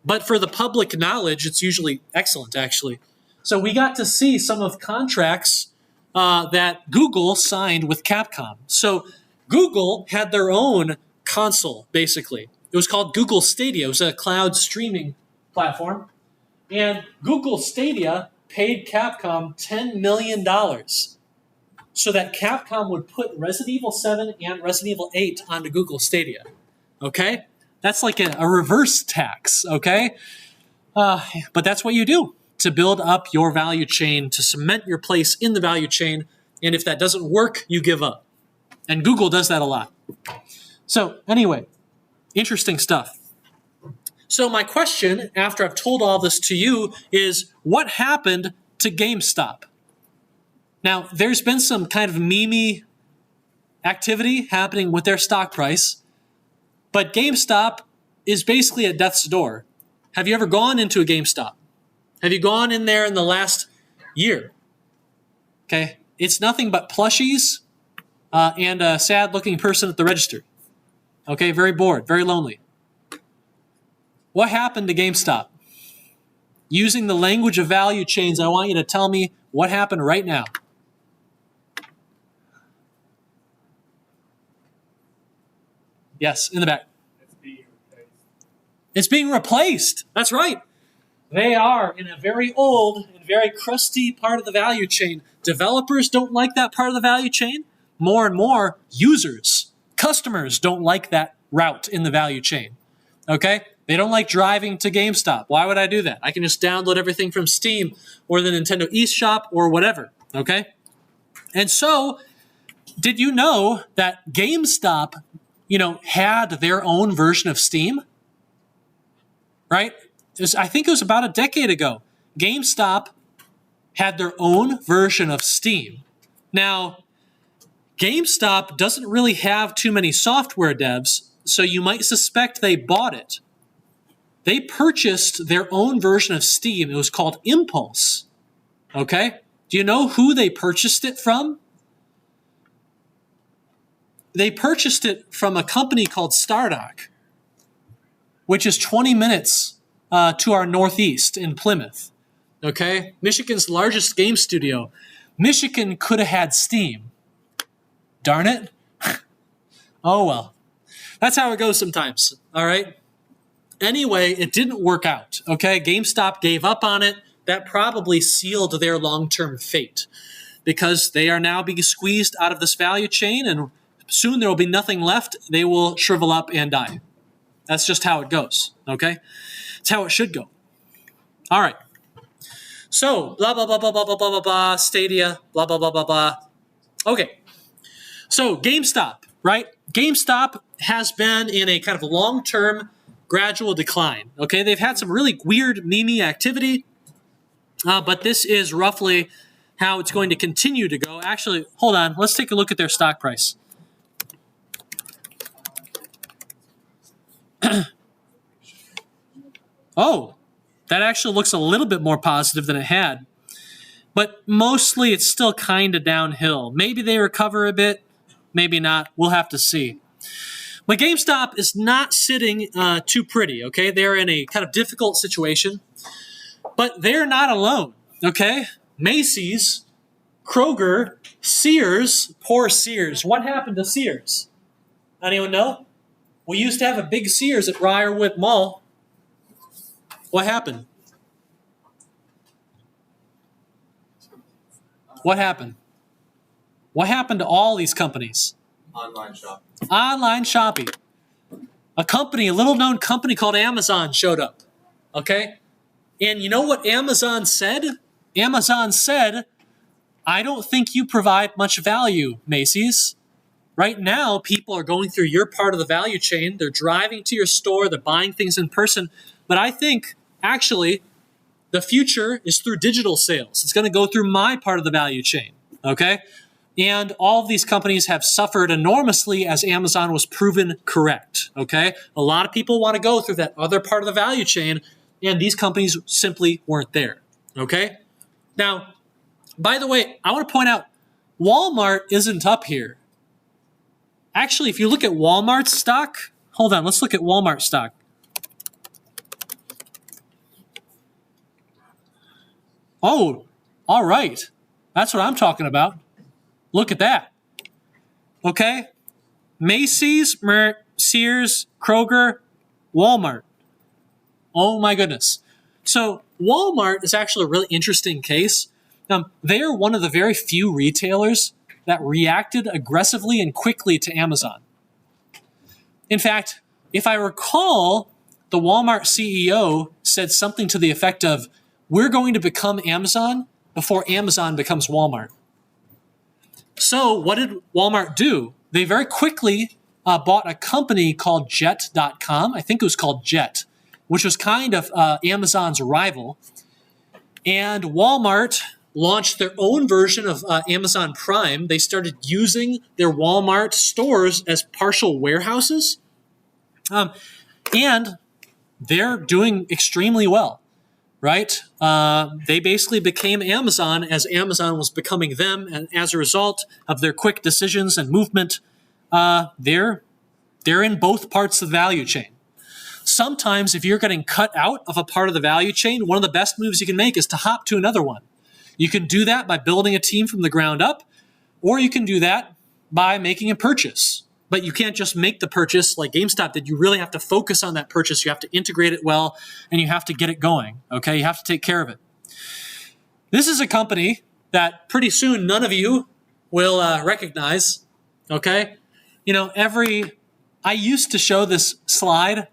But for the public knowledge, it's usually excellent, actually. So we got to see some of contracts that Google signed with Capcom. So Google had their own console, basically. It was called Google Stadia. It was a cloud streaming platform. And Google Stadia paid Capcom $10 million so that Capcom would put Resident Evil 7 and Resident Evil 8 onto Google Stadia. Okay? That's like a reverse tax, okay? But that's what you do to build up your value chain, to cement your place in the value chain, and if that doesn't work, you give up. And Google does that a lot. So anyway, interesting stuff. So my question, after I've told all this to you, is what happened to GameStop? Now, there's been some kind of meme activity happening with their stock price, but GameStop is basically at death's door. Have you ever gone into a GameStop? Have you gone in there in the last year? Okay, it's nothing but plushies and a sad-looking person at the register. Okay, very bored, very lonely. What happened to GameStop? Using the language of value chains, I want you to tell me what happened right now. Yes, in the back. It's being replaced. It's being replaced. That's right. They are in a very old and very crusty part of the value chain. Developers don't like that part of the value chain. More and more users, customers don't like that route in the value chain. Okay? They don't like driving to GameStop. Why would I do that? I can just download everything from Steam or the Nintendo eShop or whatever. Okay? And so, did you know that GameStop, had their own version of Steam? Right? I think it was about a decade ago. GameStop had their own version of Steam. Now, GameStop doesn't really have too many software devs, so you might suspect they bought it. They purchased their own version of Steam. It was called Impulse. Okay? Do you know who they purchased it from? They purchased it from a company called Stardock, which is 20 minutes to our northeast in Plymouth. Okay? Michigan's largest game studio. Michigan could have had Steam. Darn it. Oh well. That's how it goes sometimes, all right? Anyway, it didn't work out, okay? GameStop gave up on it. That probably sealed their long-term fate because they are now being squeezed out of this value chain, and soon there will be nothing left. They will shrivel up and die. That's just how it goes, okay? It's how it should go. All right. So, blah, blah, blah, blah, blah, blah, blah, blah, blah, Stadia, blah, blah, blah, blah, blah. Okay. So, GameStop, right? GameStop has been in a kind of long-term gradual decline, okay? They've had some really weird meme activity, but this is roughly how it's going to continue to go. Actually, hold on. Let's take a look at their stock price. Oh, that actually looks a little bit more positive than it had. But mostly it's still kind of downhill. Maybe they recover a bit, maybe not. We'll have to see. But GameStop is not sitting too pretty, okay? They're in a kind of difficult situation. But they're not alone, okay? Macy's, Kroger, Sears, poor Sears. What happened to Sears? Anyone know? We used to have a big Sears at Briarwood Mall. What happened? What happened? What happened to all these companies? Online shopping. Online shopping. A company, a little-known company called Amazon showed up, okay? And you know what Amazon said? Amazon said, I don't think you provide much value, Macy's. Right now, people are going through your part of the value chain. They're driving to your store. They're buying things in person. But I think, actually, the future is through digital sales. It's going to go through my part of the value chain, okay? And all of these companies have suffered enormously as Amazon was proven correct, okay? A lot of people want to go through that other part of the value chain, and these companies simply weren't there, okay? Now, by the way, I want to point out, Walmart isn't up here. Actually, if you look at Walmart's stock, hold on, let's look at Walmart stock. Oh, all right. That's what I'm talking about. Look at that. Okay? Macy's, Sears, Kroger, Walmart. Oh my goodness. So Walmart is actually a really interesting case. They are one of the very few retailers that reacted aggressively and quickly to Amazon. In fact, if I recall, the Walmart CEO said something to the effect of, we're going to become Amazon before Amazon becomes Walmart. So what did Walmart do? They very quickly bought a company called Jet.com. I think it was called Jet, which was kind of Amazon's rival. And Walmart launched their own version of Amazon Prime. They started using their Walmart stores as partial warehouses. And they're doing extremely well, right? They basically became Amazon as Amazon was becoming them. And as a result of their quick decisions and movement, they're in both parts of the value chain. Sometimes if you're getting cut out of a part of the value chain, one of the best moves you can make is to hop to another one. You can do that by building a team from the ground up, or you can do that by making a purchase. But you can't just make the purchase like GameStop did. You really have to focus on that purchase. You have to integrate it well, and you have to get it going, okay? You have to take care of it. This is a company that pretty soon none of you will recognize, okay? You know, I used to show this slide,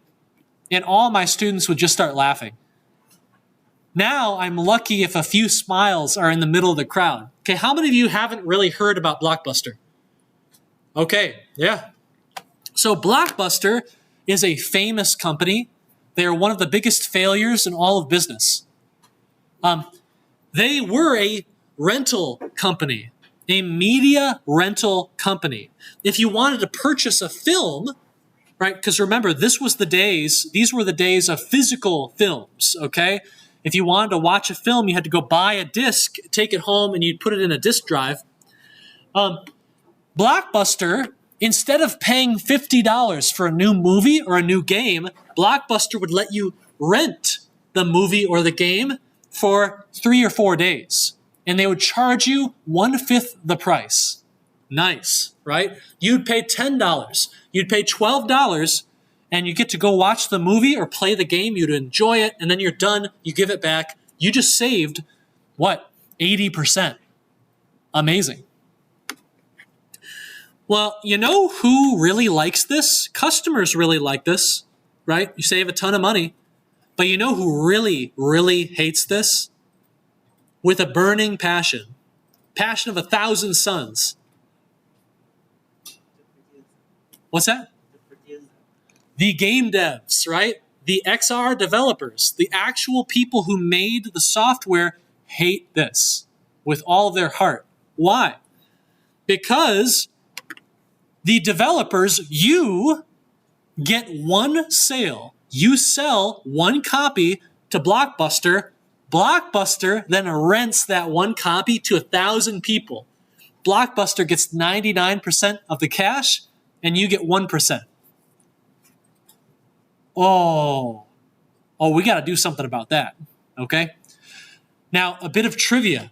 and all my students would just start laughing. Now I'm lucky if a few smiles are in the middle of the crowd. Okay, how many of you haven't really heard about Blockbuster? Okay, yeah. So Blockbuster is a famous company. They are one of the biggest failures in all of business. They were a rental company, a media rental company. If you wanted to purchase a film, right, because remember, these were the days of physical films, okay? If you wanted to watch a film, you had to go buy a disc, take it home, and you'd put it in a disc drive. Blockbuster, instead of paying $50 for a new movie or a new game, Blockbuster would let you rent the movie or the game for 3 or 4 days. And they would charge you 1/5 the price. Nice. right? You'd pay $10. You'd pay $12, and you get to go watch the movie or play the game. You'd enjoy it, and then you're done. You give it back. You just saved, what, 80%. Amazing. Well, you know who really likes this? Customers really like this, right? You save a ton of money. But you know who really, really hates this? With a burning passion. Passion of 1,000 suns. What's that? The game devs, right? The XR developers, the actual people who made the software hate this with all of their heart. Why? Because the developers, you get one sale. You sell one copy to Blockbuster. Blockbuster then rents that one copy to 1,000 people. Blockbuster gets 99% of the cash, and you get 1%. Oh, we got to do something about that, okay? Now, a bit of trivia.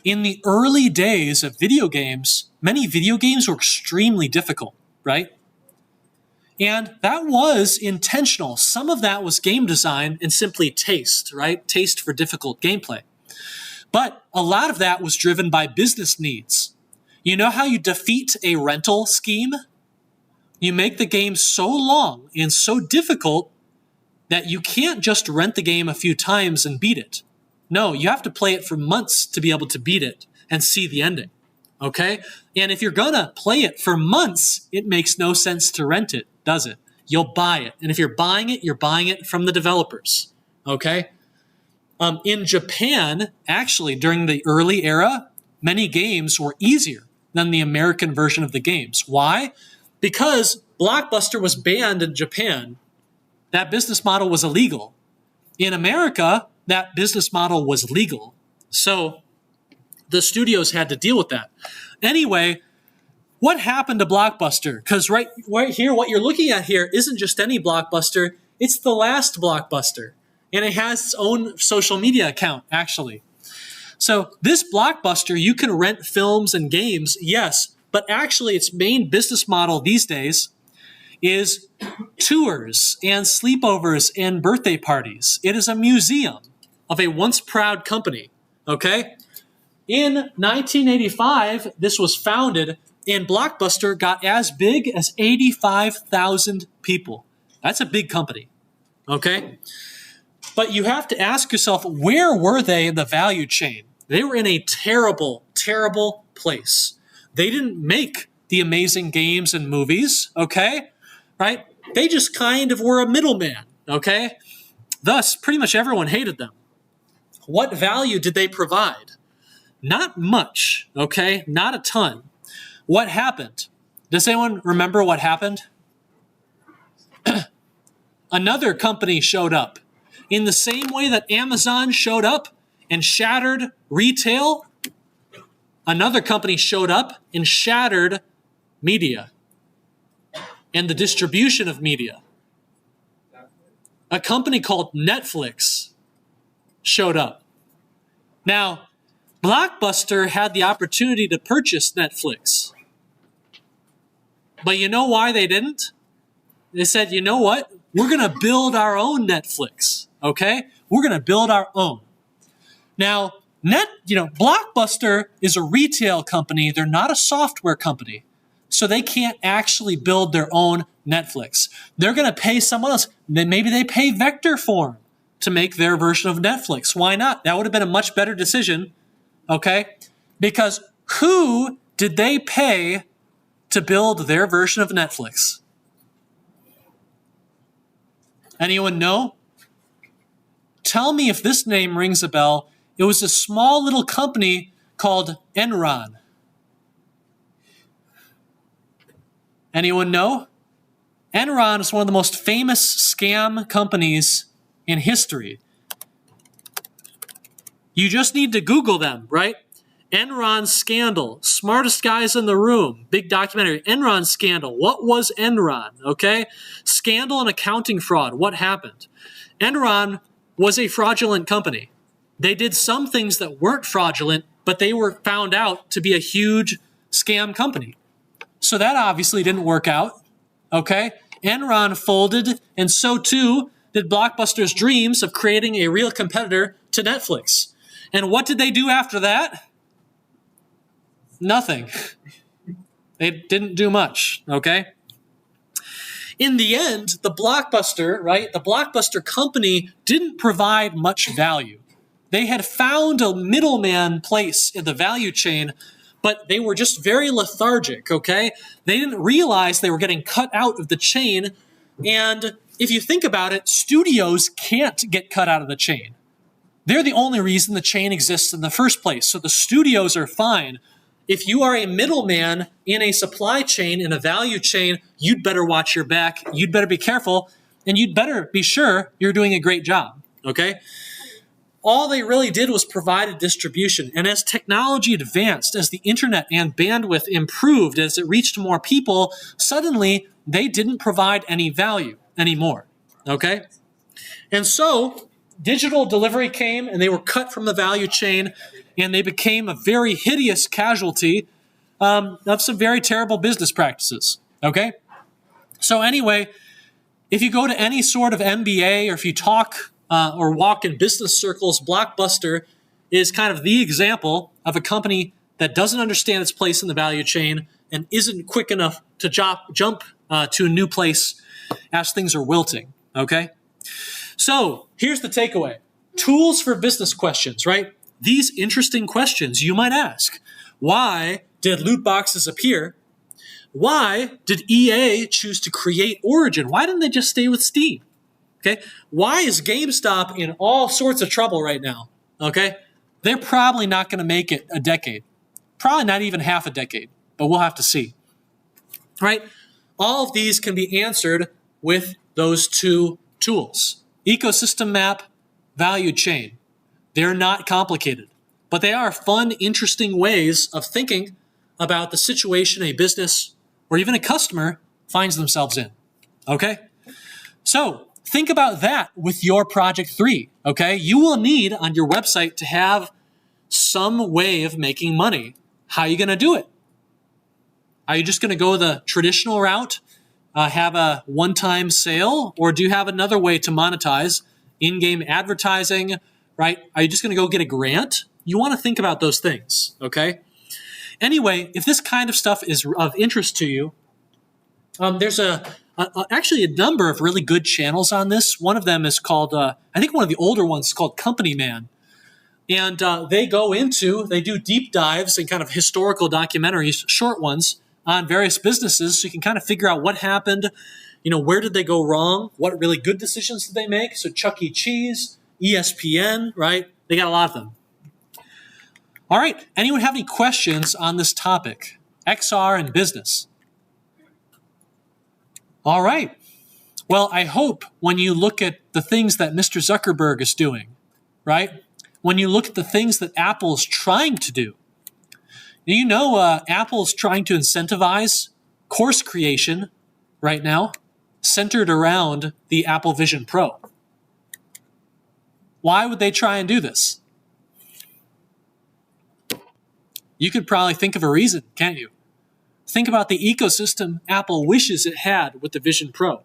In the early days of video games, many video games were extremely difficult, right? And that was intentional. Some of that was game design and simply taste, right? Taste for difficult gameplay. But a lot of that was driven by business needs. You know how you defeat a rental scheme? You make the game so long and so difficult that you can't just rent the game a few times and beat it. No, you have to play it for months to be able to beat it and see the ending, okay? And if you're gonna play it for months, it makes no sense to rent it, does it? You'll buy it. And if you're buying it from the developers, okay? In Japan, actually, during the early era, many games were easier than the American version of the games. Why? Because Blockbuster was banned in Japan. That business model was illegal. In America, that business model was legal. So the studios had to deal with that. Anyway, what happened to Blockbuster? Because right here, what you're looking at here isn't just any Blockbuster. It's the last Blockbuster. And it has its own social media account, actually. So this Blockbuster, you can rent films and games, yes, but actually its main business model these days is tours and sleepovers and birthday parties. It is a museum of a once proud company, okay? In 1985, this was founded, and Blockbuster got as big as 85,000 people. That's a big company, okay? But you have to ask yourself, where were they in the value chain? They were in a terrible, terrible place. They didn't make the amazing games and movies, okay? Right? They just kind of were a middleman, okay? Thus, pretty much everyone hated them. What value did they provide? Not much, okay? Not a ton. What happened? Does anyone remember what happened? Another company showed up. In the same way that Amazon showed up and shattered retail, another company showed up and shattered media and the distribution of media. A company called Netflix showed up. Now, Blockbuster had the opportunity to purchase Netflix. But you know why they didn't? They said, you know what? We're going to build our own Netflix, okay? We're going to build our own. Now, Blockbuster is a retail company. They're not a software company. So they can't actually build their own Netflix. They're going to pay someone else. Maybe they pay Vectorform to make their version of Netflix. Why not? That would have been a much better decision, okay? Because who did they pay to build their version of Netflix? Anyone know? Tell me if this name rings a bell. It was a small little company called Enron. Anyone know? Enron is one of the most famous scam companies in history. You just need to Google them, right? Enron scandal, smartest guys in the room, big documentary. Enron scandal, what was Enron, okay? Scandal and accounting fraud, what happened? Enron was a fraudulent company. They did some things that weren't fraudulent, but they were found out to be a huge scam company. So that obviously didn't work out, okay? Enron folded, and so too did Blockbuster's dreams of creating a real competitor to Netflix. And what did they do after that? Nothing. They didn't do much, okay? In the end, the Blockbuster, right, the Blockbuster company didn't provide much value. They had found a middleman place in the value chain, but they were just very lethargic, okay? They didn't realize they were getting cut out of the chain. And if you think about it, studios can't get cut out of the chain. They're the only reason the chain exists in the first place. So the studios are fine. If you are a middleman in a supply chain, in a value chain, you'd better watch your back, you'd better be careful, and you'd better be sure you're doing a great job, okay? All they really did was provide a distribution. And as technology advanced, as the internet and bandwidth improved, as it reached more people, suddenly they didn't provide any value anymore, okay? And so digital delivery came, and they were cut from the value chain, and they became a very hideous casualty of some very terrible business practices, okay? So anyway, if you go to any sort of MBA, or if you talk or walk in business circles, Blockbuster is kind of the example of a company that doesn't understand its place in the value chain and isn't quick enough to jump to a new place as things are wilting, okay? So here's the takeaway. Tools for business questions, right? These interesting questions you might ask. Why did loot boxes appear? Why did EA choose to create Origin? Why didn't they just stay with Steam? Okay, why is GameStop in all sorts of trouble right now? Okay, they're probably not going to make it a decade. Probably not even half a decade, but we'll have to see. Right? All of these can be answered with those two tools. Ecosystem map, value chain. They're not complicated, but they are fun, interesting ways of thinking about the situation a business or even a customer finds themselves in. Okay? So think about that with your Project 3, okay? You will need on your website to have some way of making money. How are you going to do it? Are you just going to go the traditional route, have a one-time sale, or do you have another way to monetize in-game advertising, right? Are you just going to go get a grant? You want to think about those things, okay? Anyway, if this kind of stuff is of interest to you, there's actually a number of really good channels on this. One of them is called, I think one of the older ones is called Company Man. And they do deep dives and kind of historical documentaries, short ones, on various businesses so you can kind of figure out what happened, where did they go wrong, what really good decisions did they make. So Chuck E. Cheese, ESPN, right? They got a lot of them. All right, anyone have any questions on this topic, XR and business? All right. Well, I hope when you look at the things that Mr. Zuckerberg is doing, right? When you look at the things that Apple is trying to do, Apple is trying to incentivize course creation right now centered around the Apple Vision Pro. Why would they try and do this? You could probably think of a reason, can't you? Think about the ecosystem Apple wishes it had with the Vision Pro.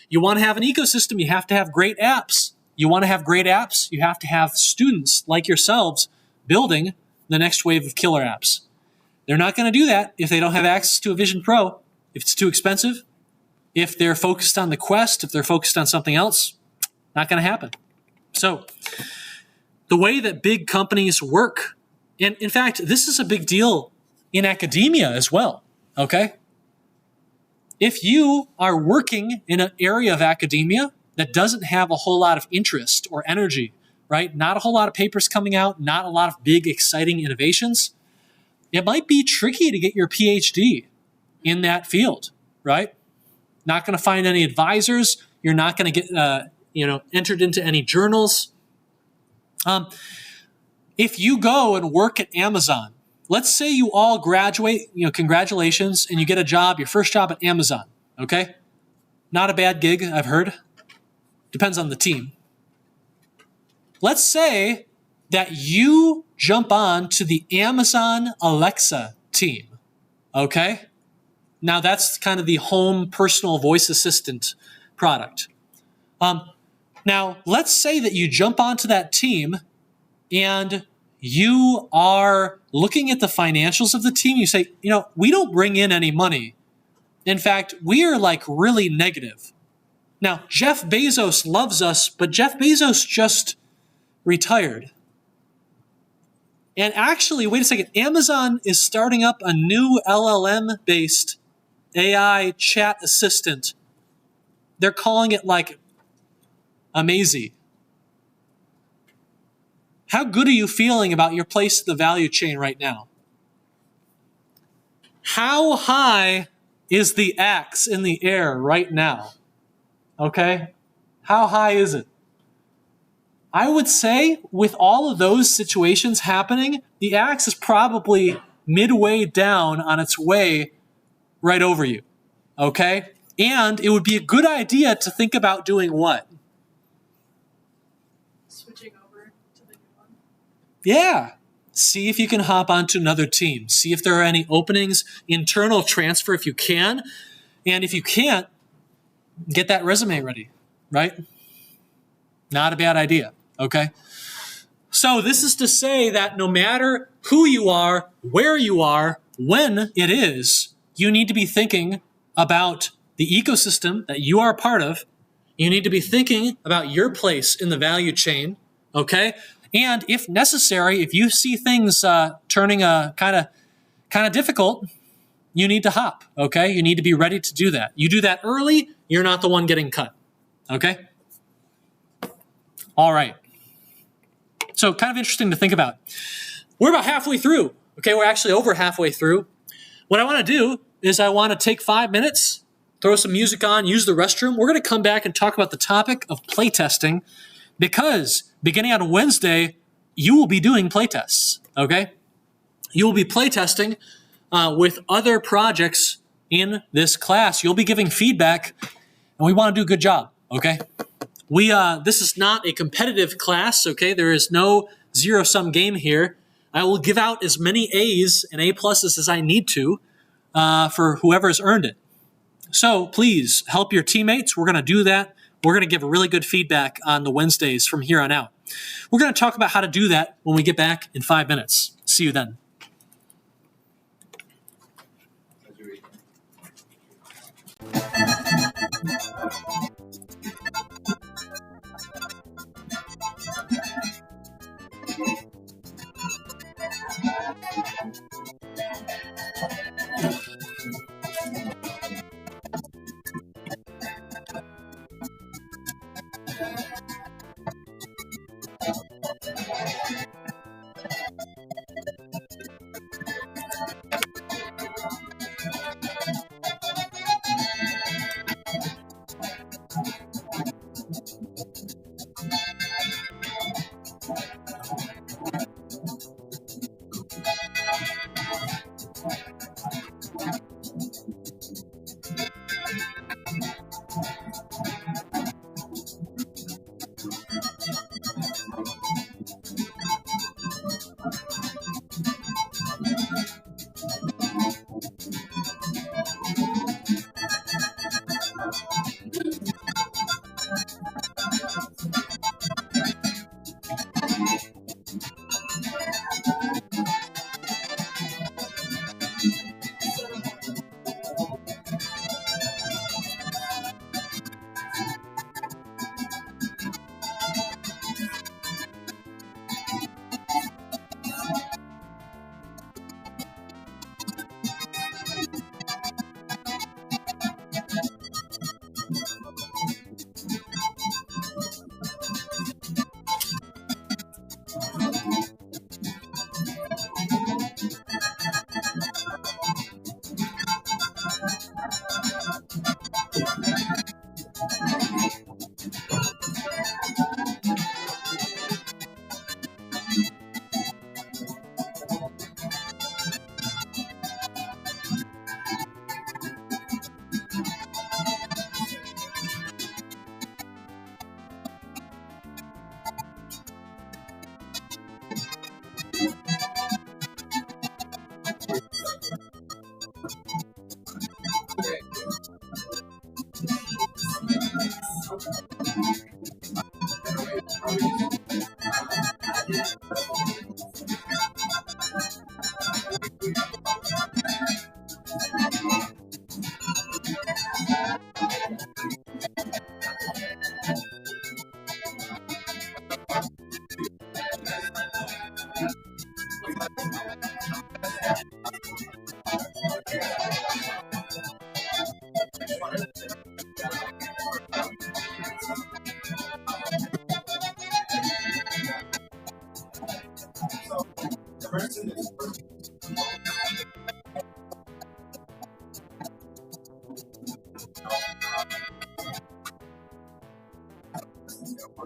You want to have an ecosystem, you have to have great apps. You want to have great apps, you have to have students like yourselves building the next wave of killer apps. They're not going to do that if they don't have access to a Vision Pro, if it's too expensive, if they're focused on the Quest, if they're focused on something else, not going to happen. So the way that big companies work, and in fact, this is a big deal in academia as well, okay? If you are working in an area of academia that doesn't have a whole lot of interest or energy, right? Not a whole lot of papers coming out, not a lot of big, exciting innovations, it might be tricky to get your PhD in that field, right? Not going to find any advisors. You're not going to get, entered into any journals. If you go and work at Amazon, let's say you all graduate, congratulations, and you get a job, your first job at Amazon, okay? Not a bad gig, I've heard. Depends on the team. Let's say that you jump on to the Amazon Alexa team, Okay? Now that's kind of the home personal voice assistant product. Now, let's say that you jump onto that team and you are looking at the financials of the team. You say, we don't bring in any money. In fact, we are like really negative. Now, Jeff Bezos loves us, but Jeff Bezos just retired. And actually, wait a second, Amazon is starting up a new LLM-based AI chat assistant. They're calling it like Amazy. How good are you feeling about your place in the value chain right now? How high is the axe in the air right now? Okay? How high is it? I would say with all of those situations happening, the axe is probably midway down on its way right over you. Okay? And it would be a good idea to think about doing what? Switching over to the new one. Yeah. See if you can hop onto another team. See if there are any openings, internal transfer if you can. And if you can't, get that resume ready, right? Not a bad idea, okay? So this is to say that no matter who you are, where you are, when it is, you need to be thinking about the ecosystem that you are a part of. You need to be thinking about your place in the value chain, okay? And if necessary, if you see things turning kind of difficult, you need to hop, okay? You need to be ready to do that. You do that early, you're not the one getting cut, okay? All right. So kind of interesting to think about. We're about halfway through, okay? We're actually over halfway through. What I want to do is I want to take 5 minutes, throw some music on, use the restroom. We're going to come back and talk about the topic of playtesting because beginning on Wednesday, you will be doing playtests, okay? You will be playtesting with other projects in this class. You'll be giving feedback, and we want to do a good job, okay? This is not a competitive class, okay? There is no zero-sum game here. I will give out as many A's and A pluses as I need to for whoever's earned it. So please help your teammates. We're going to do that. We're going to give really good feedback on the Wednesdays from here on out. We're going to talk about how to do that when we get back in 5 minutes. See you then.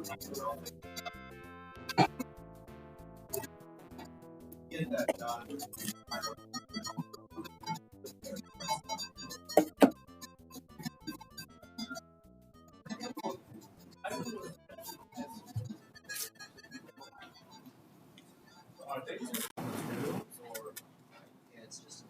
Are they just materials or Yeah, it's just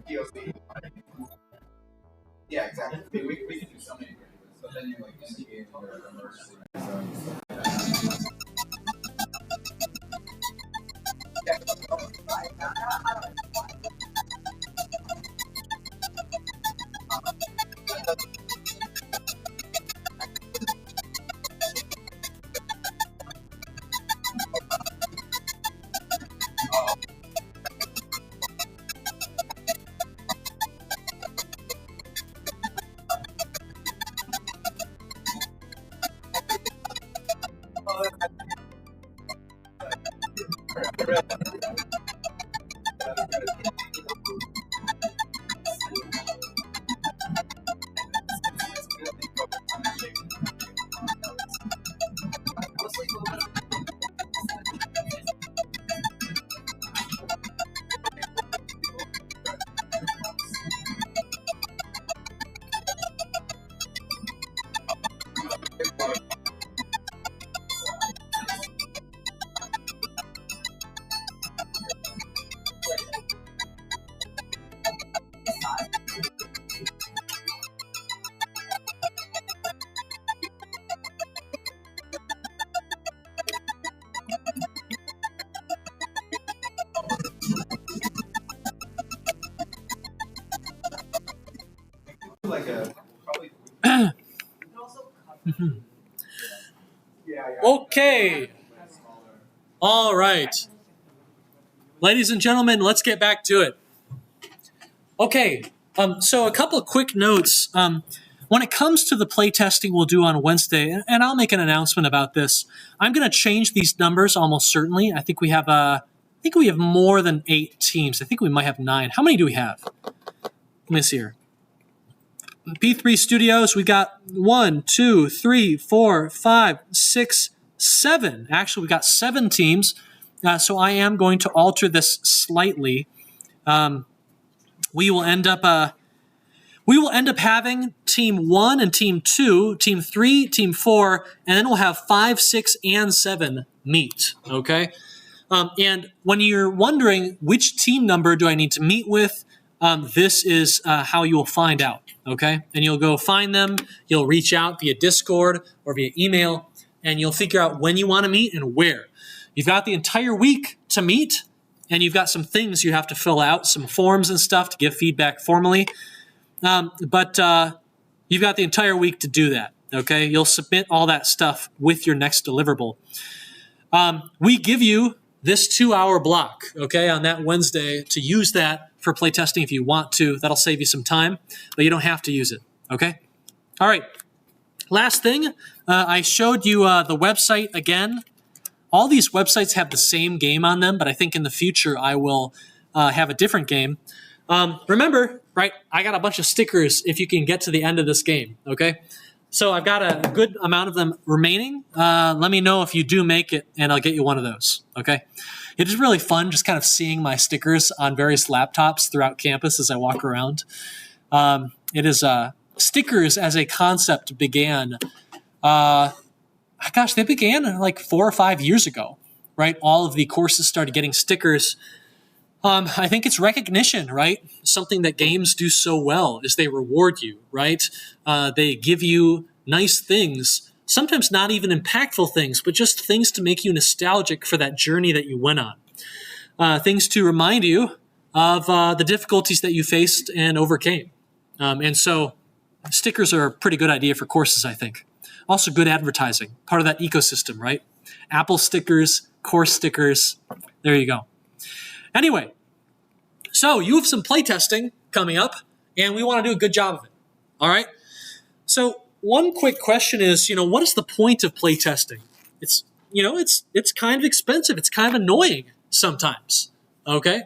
POC. Yeah, exactly. We can do so many variables, but then you're like indicating other emergency. Like a probably. Okay. All right. Ladies and gentlemen, let's get back to it. Okay. So a couple of quick notes. When it comes to the playtesting we'll do on Wednesday, and I'll make an announcement about this, I'm going to change these numbers almost certainly. I think we have more than 8 teams. I think we might have 9. How many do we have? Let me see here. P3 Studios, we got 1, 2, 3, 4, 5, 6, 7. Actually, we got 7 teams. So I am going to alter this slightly. We will end up we will end up having Team 1 and Team 2, Team 3, Team 4, and then we'll have 5, 6, and 7 meet, okay? And when you're wondering which team number do I need to meet with, this is how you will find out, okay? And you'll go find them, you'll reach out via Discord or via email, and you'll figure out when you want to meet and where. You've got the entire week to meet, and you've got some things you have to fill out, some forms and stuff to give feedback formally. But you've got the entire week to do that, okay? You'll submit all that stuff with your next deliverable. We give you this 2-hour block, okay, on that Wednesday to use that for playtesting if you want to. That'll save you some time, but you don't have to use it, okay? All right. Last thing, I showed you the website again. All these websites have the same game on them, but I think in the future I will have a different game. Remember, right, I got a bunch of stickers if you can get to the end of this game, okay? So I've got a good amount of them remaining. Let me know if you do make it, and I'll get you one of those, okay? It is really fun just kind of seeing my stickers on various laptops throughout campus as I walk around. It is stickers as a concept began, they began like 4 or 5 years ago, right? All of the courses started getting stickers. I think it's recognition, right? Something that games do so well is they reward you, right? They give you nice things, sometimes not even impactful things, but just things to make you nostalgic for that journey that you went on. Things to remind you of the difficulties that you faced and overcame. And so stickers are a pretty good idea for courses, I think. Also good advertising, part of that ecosystem, right? Apple stickers, course stickers, there you go. Anyway, so you have some playtesting coming up, and we want to do a good job of it, all right? So one quick question is, what is the point of playtesting? It's kind of expensive. It's kind of annoying sometimes, okay?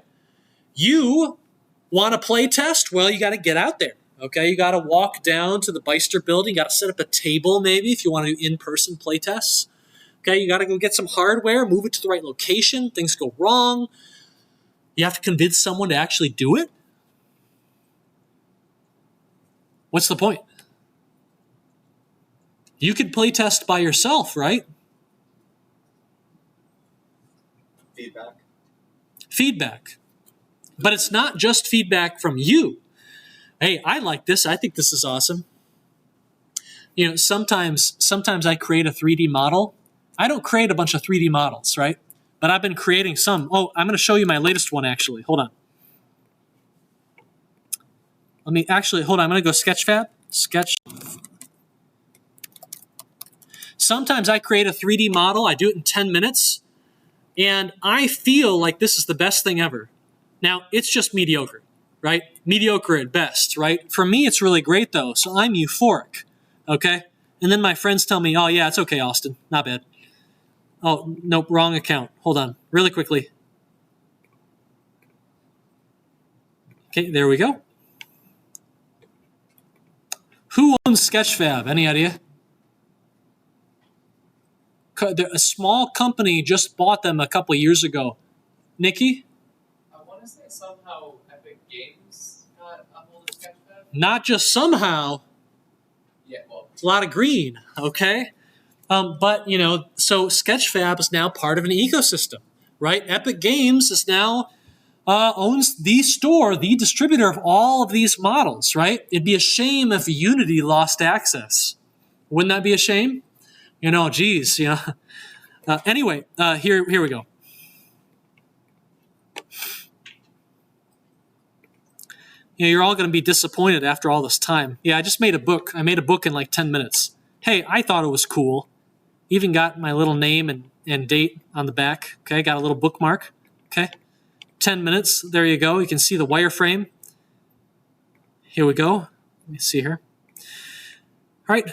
You want to playtest? Well, you got to get out there, okay? You got to walk down to the Beister building. You got to set up a table maybe if you want to do in-person playtests, okay? You got to go get some hardware, move it to the right location. Things go wrong. You have to convince someone to actually do it? What's the point? You could playtest by yourself, right? Feedback. But it's not just feedback from you. Hey, I like this. I think this is awesome. Sometimes I create a 3D model. I don't create a bunch of 3D models, right? But I've been creating some. Oh, I'm going to show you my latest one, actually. Hold on. I'm going to go Sketchfab. Sketch. Sometimes I create a 3D model. I do it in 10 minutes. And I feel like this is the best thing ever. Now, it's just mediocre, right? Mediocre at best, right? For me, it's really great, though. So I'm euphoric, okay? And then my friends tell me, oh, yeah, it's okay, Austin. Not bad. Oh, nope, wrong account. Hold on, really quickly. Okay, there we go. Who owns Sketchfab? Any idea? A small company just bought them a couple of years ago. Nikki? I want to say somehow Epic Games got a hold of Sketchfab. Not just somehow. Yeah, well. A lot of green, okay? But, so Sketchfab is now part of an ecosystem, right? Epic Games is now owns the store, the distributor of all of these models, right? It'd be a shame if Unity lost access. Wouldn't that be a shame? Geez, anyway, here we go. You're all going to be disappointed after all this time. Yeah, I just made a book. I made a book in like 10 minutes. Hey, I thought it was cool. Even got my little name and date on the back. Okay, got a little bookmark. Okay, 10 minutes. There you go. You can see the wireframe. Here we go. Let me see here. All right.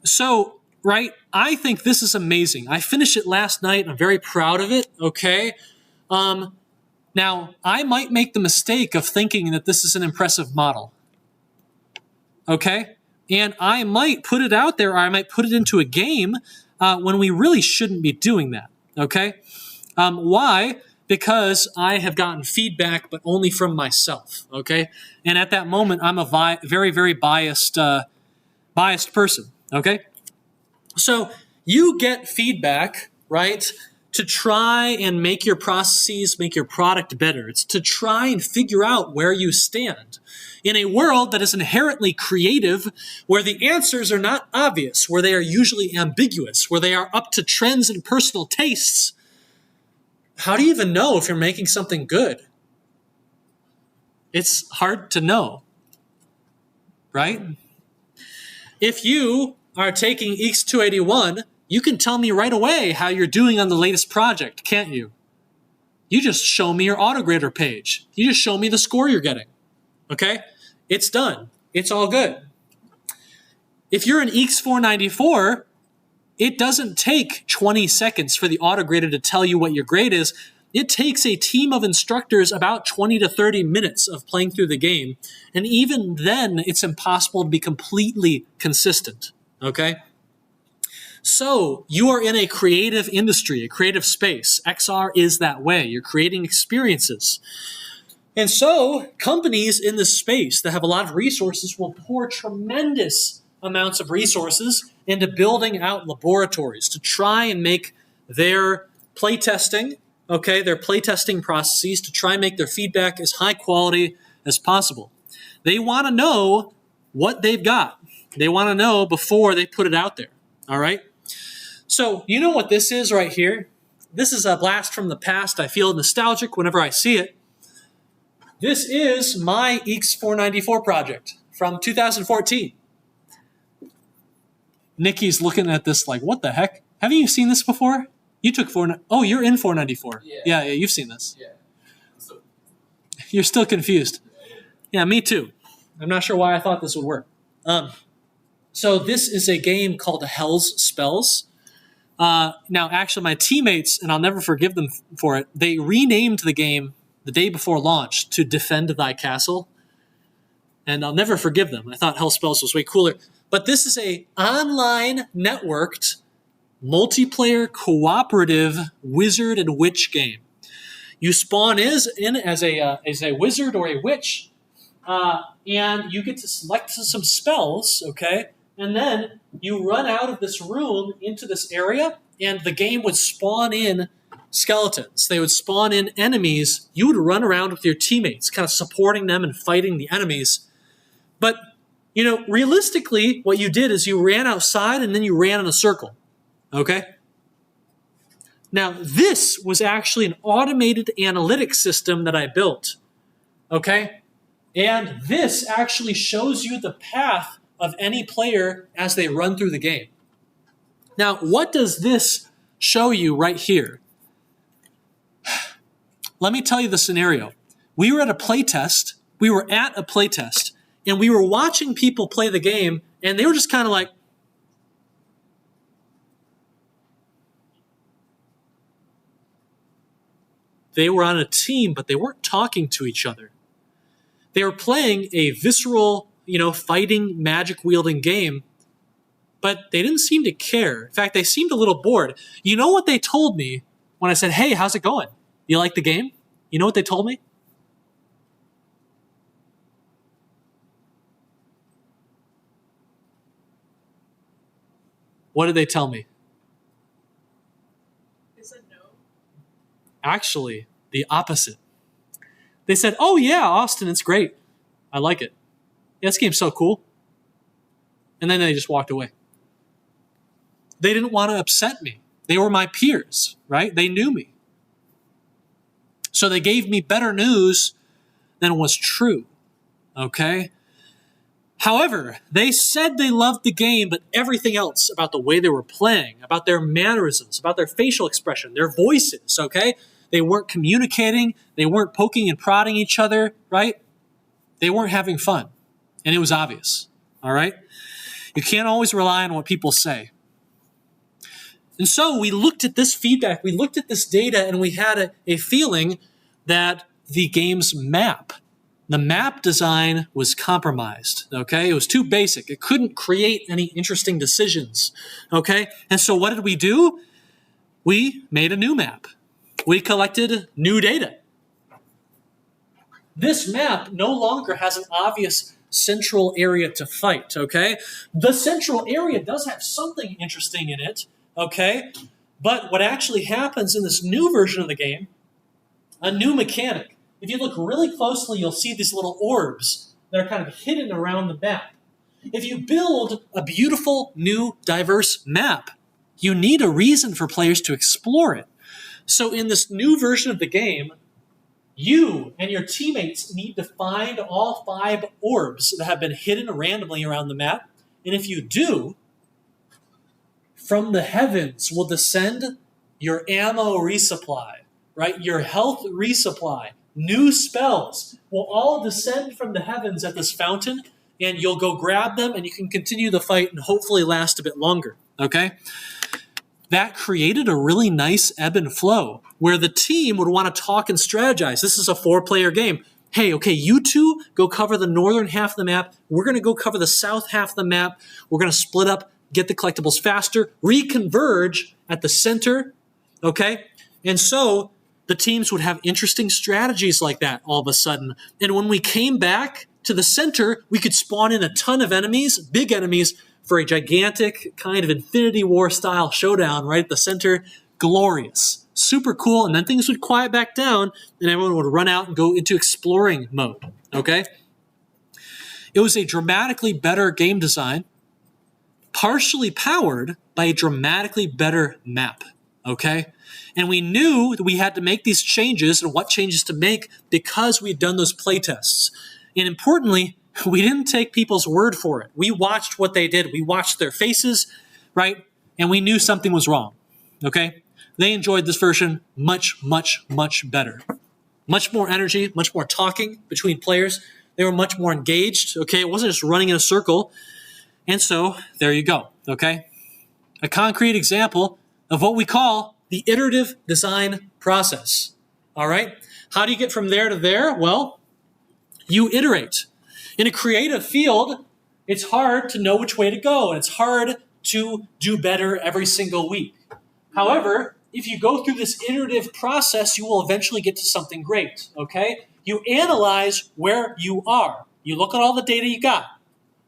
So, right, I think this is amazing. I finished it last night. I'm very proud of it. Okay. Now, I might make the mistake of thinking that this is an impressive model. Okay? And I might put it out there, or I might put it into a game when we really shouldn't be doing that. Okay? Why? because I have gotten feedback, but only from myself, okay? And at that moment, I'm a very, very biased person, okay? So you get feedback, right, to try and make your processes, make your product better. It's to try and figure out where you stand. In a world that is inherently creative, where the answers are not obvious, where they are usually ambiguous, where they are up to trends and personal tastes, how do you even know if you're making something good? It's hard to know, right? If you are taking EECS 281, you can tell me right away how you're doing on the latest project, can't you? You just show me your autograder page. You just show me the score you're getting, okay? It's done. It's all good. If you're in EECS 494, it doesn't take 20 seconds for the autograder to tell you what your grade is. It takes a team of instructors about 20 to 30 minutes of playing through the game. And even then, it's impossible to be completely consistent, okay? So you are in a creative industry, a creative space. XR is that way. You're creating experiences. And so companies in this space that have a lot of resources will pour tremendous amounts of resources into building out laboratories to try and make their playtesting, okay, their playtesting processes, to try and make their feedback as high quality as possible. They want to know what they've got. They want to know before they put it out there, all right? So you know what this is right here? This is a blast from the past. I feel nostalgic whenever I see it. This is my EECS 494 project from 2014. Nikki's looking at this like, what the heck? Haven't you seen this before? You took oh, you're in 494. Yeah, you've seen this. Yeah. You're still confused. Yeah, me too. I'm not sure why I thought this would work. So this is a game called Hell's Spells. Now, actually, my teammates, and I'll never forgive them for it, they renamed the game the day before launch to Defend Thy Castle. And I'll never forgive them. I thought Hell's Spells was way cooler. But this is a online, networked, multiplayer, cooperative wizard and witch game. You spawn in as a wizard or a witch, and you get to select some spells, okay? And then you run out of this room into this area, and the game would spawn in skeletons. They would spawn in enemies. You would run around with your teammates, kind of supporting them and fighting the enemies. But, you know, realistically, what you did is you ran outside and then you ran in a circle, okay? Now, this was actually an automated analytics system that I built, okay? And this actually shows you the path of any player as they run through the game. Now, what does this show you right here? Let me tell you the scenario. We were at a playtest, and we were watching people play the game, and they were just kind of like, they were on a team, but they weren't talking to each other. They were playing a visceral, fighting, magic-wielding game, but they didn't seem to care. In fact, they seemed a little bored. You know what they told me when I said, hey, how's it going? You like the game? You know what they told me? What did they tell me? They said no. Actually, the opposite. They said, oh yeah, Austin, it's great. I like it. Yeah, this game's so cool. And then they just walked away. They didn't want to upset me. They were my peers, right? They knew me. So they gave me better news than was true, okay? However, they said they loved the game, but everything else about the way they were playing, about their mannerisms, about their facial expression, their voices, okay? They weren't communicating. They weren't poking and prodding each other, right? They weren't having fun. And it was obvious, all right? You can't always rely on what people say. And so we looked at this feedback, we looked at this data, and we had a feeling that the game's map, the map design was compromised, okay? It was too basic. It couldn't create any interesting decisions, okay? And so what did we do? We made a new map. we collected new data. This map no longer has an obvious central area to fight, okay? The central area does have something interesting in it, okay? But what actually happens in this new version of the game, a new mechanic, if you look really closely, you'll see these little orbs that are kind of hidden around the map. If you build a beautiful, new, diverse map, you need a reason for players to explore it. So in this new version of the game, you and your teammates need to find all 5 orbs that have been hidden randomly around the map. And if you do, from the heavens will descend your ammo resupply, right? Your health resupply, new spells will all descend from the heavens at this fountain, and you'll go grab them, and you can continue the fight and hopefully last a bit longer, okay? That created a really nice ebb and flow where the team would want to talk and strategize. This is a 4-player game. Hey, okay, you two go cover the northern half of the map. We're going to go cover the south half of the map. We're going to split up, get the collectibles faster, reconverge at the center, okay? And so the teams would have interesting strategies like that all of a sudden. And when we came back to the center, we could spawn in a ton of enemies, big enemies, for a gigantic kind of Infinity War style showdown right at the center. Glorious. Super cool. And then things would quiet back down and everyone would run out and go into exploring mode. Okay? It was a dramatically better game design, partially powered by a dramatically better map. Okay? And we knew that we had to make these changes and what changes to make because we had done those playtests. And importantly, we didn't take people's word for it. We watched what they did. We watched their faces, right? And we knew something was wrong, okay? They enjoyed this version much, much, much better. Much more energy, much more talking between players. They were much more engaged, okay? It wasn't just running in a circle. And so, there you go, okay? A concrete example of what we call the iterative design process, all right? How do you get from there to there? Well, you iterate. In a creative field, it's hard to know which way to go, and it's hard to do better every single week. However, if you go through this iterative process, you will eventually get to something great, okay? You analyze where you are. You look at all the data you got,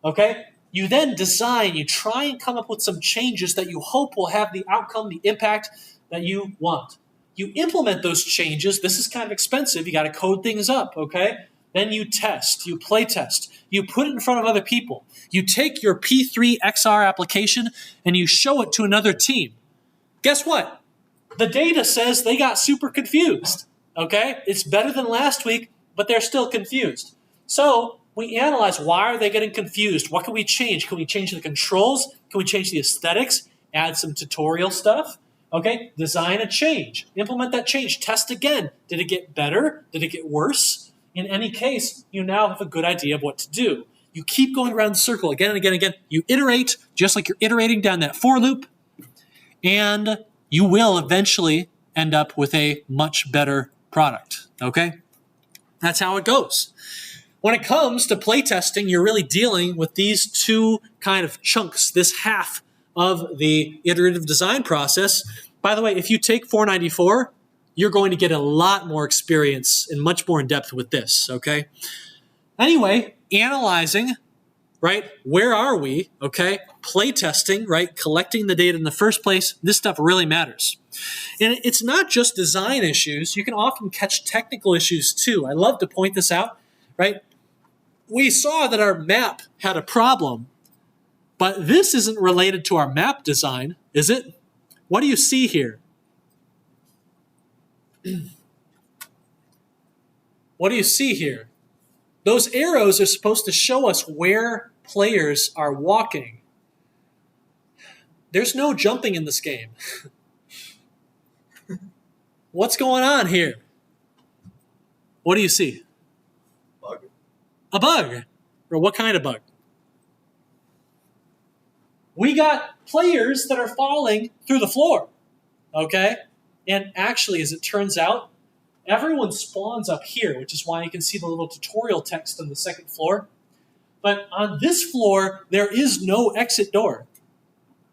okay? You then design, you try and come up with some changes that you hope will have the outcome, the impact that you want. You implement those changes. This is kind of expensive. You got to code things up, okay? Then you test, you play test, you put it in front of other people. You take your P3 XR application and you show it to another team. Guess what? The data says they got super confused, okay? It's better than last week, but they're still confused. So we analyze, why are they getting confused? What can we change? Can we change the controls? Can we change the aesthetics? Add some tutorial stuff? Okay, design a change. Implement that change. Test again. Did it get better? Did it get worse? In any case, you now have a good idea of what to do. You keep going around the circle again and again and again. You iterate just like you're iterating down that for loop, and you will eventually end up with a much better product, okay? That's how it goes. When it comes to playtesting, you're really dealing with these two kind of chunks, this half of the iterative design process. By the way, if you take 494, you're going to get a lot more experience and much more in depth with this, okay? Anyway, analyzing, right? Where are we, okay? Playtesting, right? Collecting the data in the first place. This stuff really matters. And it's not just design issues. You can often catch technical issues too. I love to point this out, right? We saw that our map had a problem, but this isn't related to our map design, is it? What do you see here? What do you see here? Those arrows are supposed to show us where players are walking. There's no jumping in this game. What's going on here? What do you see? Bug. A bug. Or what kind of bug? We got players that are falling through the floor. Okay? And actually, as it turns out, everyone spawns up here, which is why you can see the little tutorial text on the second floor. But on this floor, there is no exit door.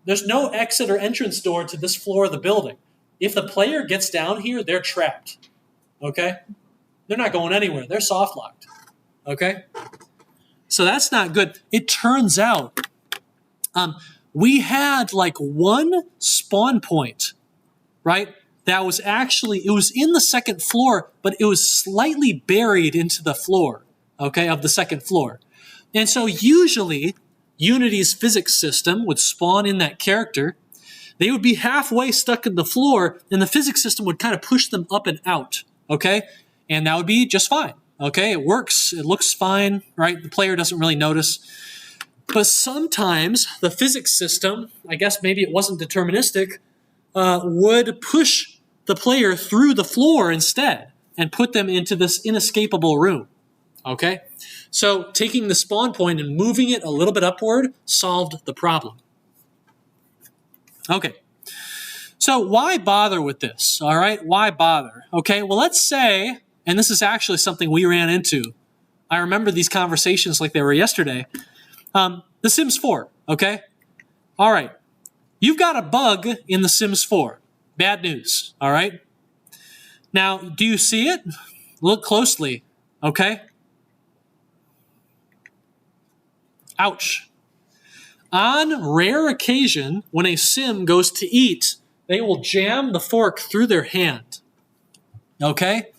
There's no exit or entrance door to this floor of the building. if the player gets down here, they're trapped. Okay? They're not going anywhere. They're soft locked. Okay? So that's not good. It turns out we had like one spawn point, right? That was actually, it was in the second floor, but it was slightly buried into the floor, okay, of the second floor. And so usually Unity's physics system would spawn in that character. They would be halfway stuck in the floor, and the physics system would kind of push them up and out, okay? And that would be just fine, okay? It works, it looks fine, right? The player doesn't really notice. But sometimes the physics system, I guess maybe it wasn't deterministic, would push the player through the floor instead and put them into this inescapable room, okay? So taking the spawn point and moving it a little bit upward solved the problem. Okay, so why bother with this, all right? Why bother? Okay, well, let's say, and this is actually something we ran into. I remember these conversations like they were yesterday. The Sims 4, okay? All right, you've got a bug in The Sims 4. Bad news, all right? Now, do you see it? Look closely, okay? Ouch. On rare occasion, when a Sim goes to eat, they will jam the fork through their hand, okay?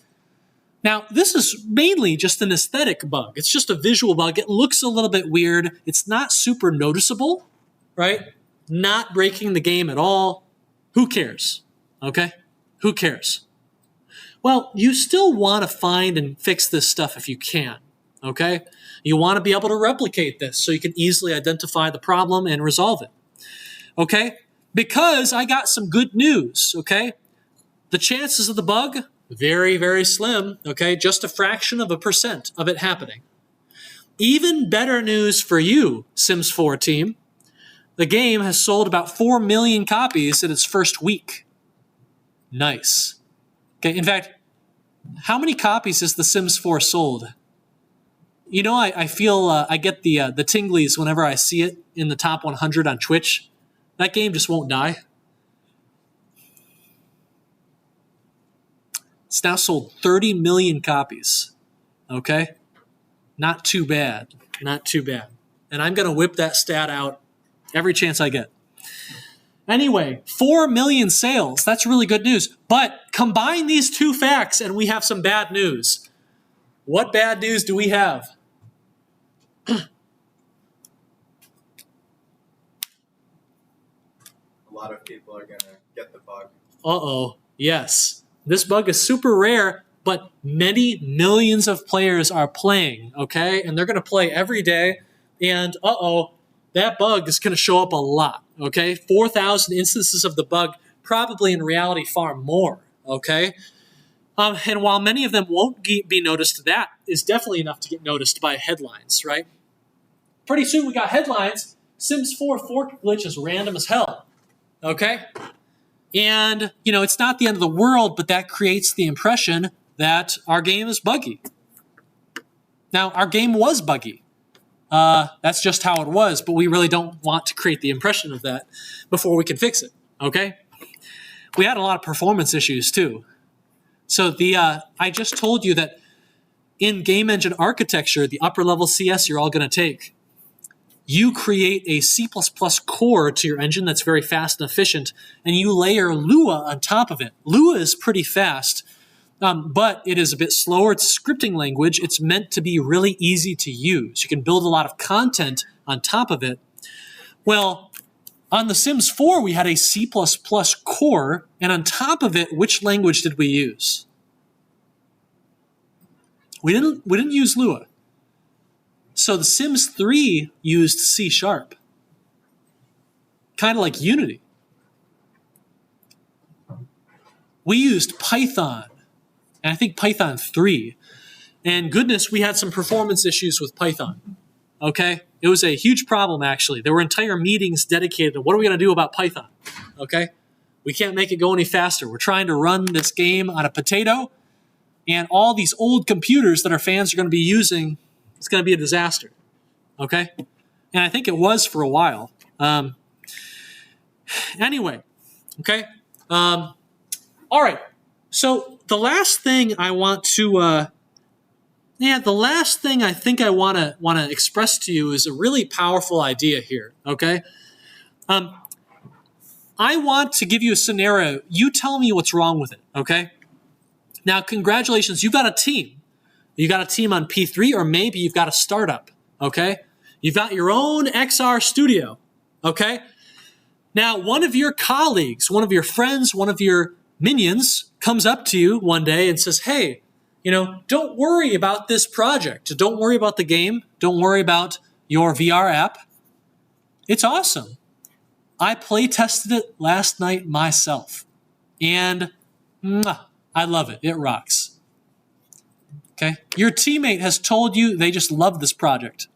Now, this is mainly just an aesthetic bug. It's just a visual bug. It looks a little bit weird. It's not super noticeable, right? Not breaking the game at all. Who cares? Okay? Who cares? Well, you still want to find and fix this stuff if you can, okay? You want to be able to replicate this so you can easily identify the problem and resolve it, okay? Because I got some good news, okay? The chances of the bug, very, very slim, okay? Just a fraction of a % of it happening. Even better news for you, Sims 4 team. The game has sold about 4 million copies in its first week. Nice. Okay, in fact, how many copies has The Sims 4 sold? You know, I feel I get the tinglies whenever I see it in the top 100 on Twitch. That game just won't die. It's now sold 30 million copies. Okay? Not too bad. Not too bad. And I'm going to whip that stat out every chance I get. Anyway, 4 million sales. That's really good news. But combine these two facts and we have some bad news. What bad news do we have? A lot of people are going to get the bug. Uh-oh. Yes. This bug is super rare, but many millions of players are playing, okay? And they're going to play every day. And that bug is going to show up a lot, okay? 4,000 instances of the bug, probably in reality far more, okay? And while many of them won't be noticed, that is definitely enough to get noticed by headlines, right? Pretty soon we got headlines. Sims 4 fork glitch is random as hell, okay? And, you know, it's not the end of the world, but that creates the impression that our game is buggy. Now, our game was buggy. That's just how it was, but we really don't want to create the impression of that before we can fix it, okay? We had a lot of performance issues, too. So I just told you that in game engine architecture, the upper level CS you're all going to take, you create a C++ core to your engine that's very fast and efficient, and you layer Lua on top of it. Lua is pretty fast, but it is a bit slower. It's a scripting language. It's meant to be really easy to use. You can build a lot of content on top of it. Well, on The Sims 4, we had a C++ core, and on top of it, which language did we use? We didn't use Lua. So The Sims 3 used C#, kind of like Unity. We used Python, and I think Python 3. And goodness, we had some performance issues with Python, okay? It was a huge problem, actually. There were entire meetings dedicated to what are we going to do about Python, okay? We can't make it go any faster. We're trying to run this game on a potato, and all these old computers that our fans are going to be using, it's going to be a disaster, okay? And I think it was for a while. Anyway, okay? All right. So the last thing I want to, the last thing I think I want to express to you is a really powerful idea here. Okay. I want to give you a scenario. You tell me what's wrong with it. Okay. Now, congratulations. You've got a team. You got a team on P3, or maybe you've got a startup. Okay. You've got your own XR studio. Okay. Now, one of your colleagues, one of your friends, one of your minions comes up to you one day and says, hey, don't worry about this project. Don't worry about the game. Don't worry about your VR app. It's awesome. I play tested it last night myself. And I love it. It rocks. Okay? Your teammate has told you they just love this project.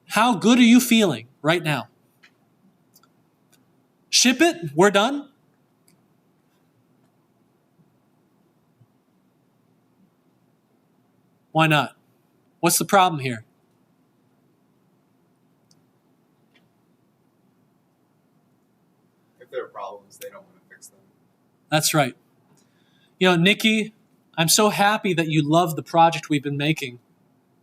How good are you feeling right now? Ship it. We're done. Why not? What's the problem here? If there are problems, they don't want to fix them. That's right. Nikki, I'm so happy that you love the project we've been making,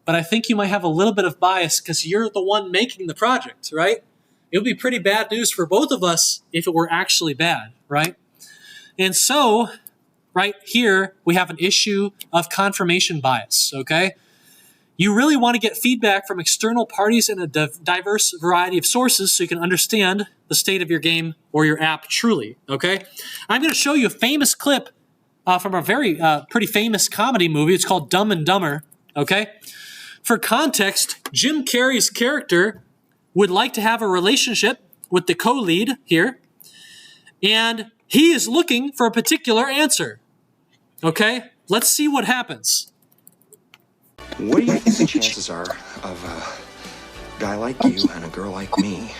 but I think you might have a little bit of bias because you're the one making the project, right? It would be pretty bad news for both of us if it were actually bad, right? And so, right here, we have an issue of confirmation bias, okay? You really want to get feedback from external parties in a diverse variety of sources so you can understand the state of your game or your app truly, okay? I'm going to show you a famous clip from a very pretty famous comedy movie. It's called Dumb and Dumber, okay? For context, Jim Carrey's character would like to have a relationship with the co-lead here, and he is looking for a particular answer, okay? Let's see what happens. What do you think the chances are of a guy like you and a girl like me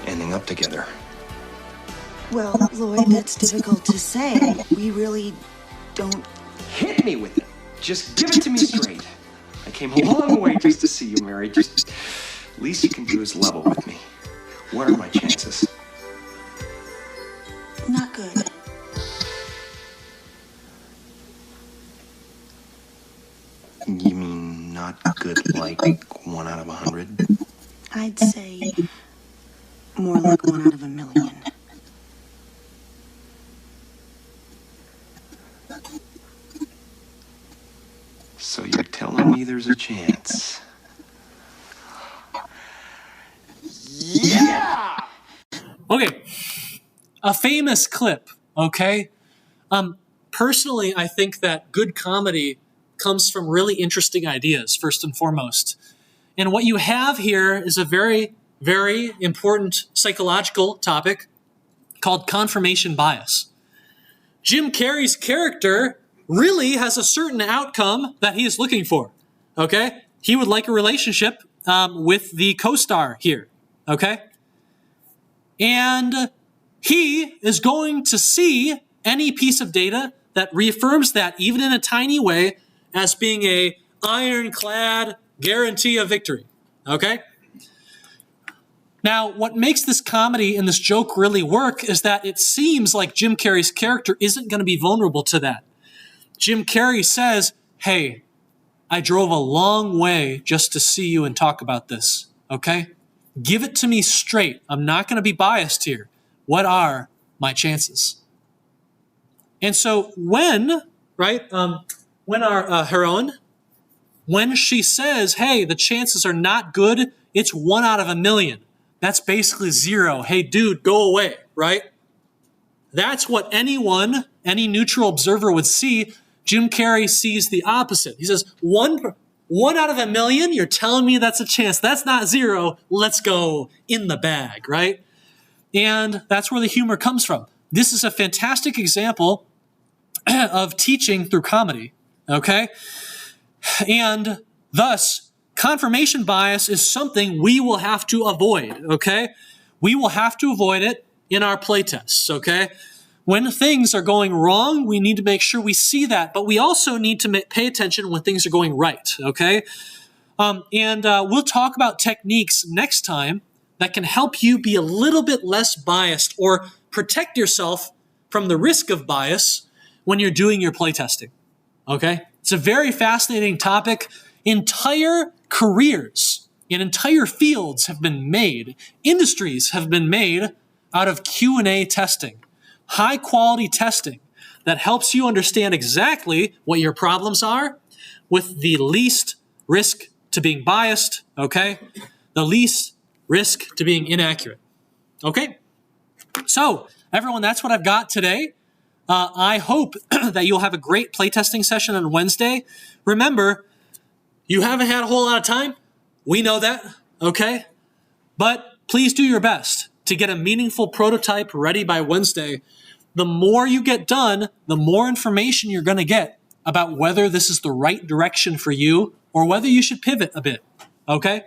ending up together? Well, Lloyd, that's difficult to say. We really don't... Hit me with it. Just give it to me straight. I came a long way just to see you married. Just least you can do is level with me. What are my chances? Not good. You mean not good like 1 out of 100? I'd say more like 1 out of 1,000,000. So you're telling me there's a chance? Yeah! Okay, a famous clip, okay? Personally, I think that good comedy comes from really interesting ideas, first and foremost. And what you have here is a very, very important psychological topic called confirmation bias. Jim Carrey's character really has a certain outcome that he is looking for, okay? He would like a relationship with the co-star here, okay? And he is going to see any piece of data that reaffirms that, even in a tiny way, as being a ironclad guarantee of victory, okay? Now, what makes this comedy and this joke really work is that it seems like Jim Carrey's character isn't going to be vulnerable to that. Jim Carrey says, hey, I drove a long way just to see you and talk about this, okay? Give it to me straight. I'm not going to be biased here. What are my chances? And so when our heroine, when she says, hey, the chances are not good, it's 1 out of 1,000,000. That's basically 0. Hey, dude, go away, right? That's what any neutral observer would see. Jim Carrey sees the opposite. He says, 1 out of 1,000,000, you're telling me that's a chance. That's not 0. Let's go in the bag, right? And that's where the humor comes from. This is a fantastic example of teaching through comedy, okay? And thus, confirmation bias is something we will have to avoid, okay? We will have to avoid it in our playtests, okay? When things are going wrong, we need to make sure we see that, but we also need to pay attention when things are going right, okay? We'll talk about techniques next time that can help you be a little bit less biased or protect yourself from the risk of bias when you're doing your playtesting. Okay? It's a very fascinating topic. Entire careers and entire fields have been made, industries have been made out of Q&A testing, high quality testing that helps you understand exactly what your problems are with the least risk to being biased, okay? The least risk to being inaccurate, okay? So, everyone, that's what I've got today. I hope that you'll have a great playtesting session on Wednesday. Remember, you haven't had a whole lot of time. We know that, okay? But please do your best to get a meaningful prototype ready by Wednesday. The more you get done, the more information you're going to get about whether this is the right direction for you or whether you should pivot a bit, okay?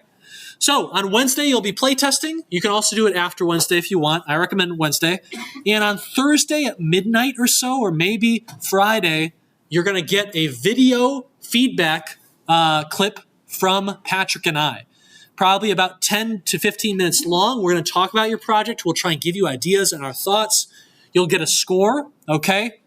So on Wednesday, you'll be playtesting. You can also do it after Wednesday if you want. I recommend Wednesday. And on Thursday at midnight or so, or maybe Friday, you're going to get a video feedback clip from Patrick and I. Probably about 10 to 15 minutes long. We're going to talk about your project. We'll try and give you ideas and our thoughts. You'll get a score, okay?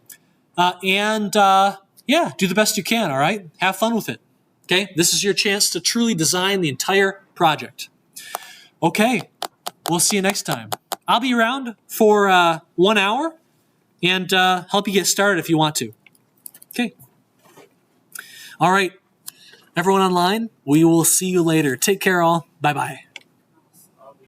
Yeah, do the best you can, all right? Have fun with it, okay? This is your chance to truly design the entire project. Okay, we'll see you next time. I'll be around for 1 hour and help you get started if you want to. Okay. All right, everyone online, we will see you later. Take care, all. Bye-bye.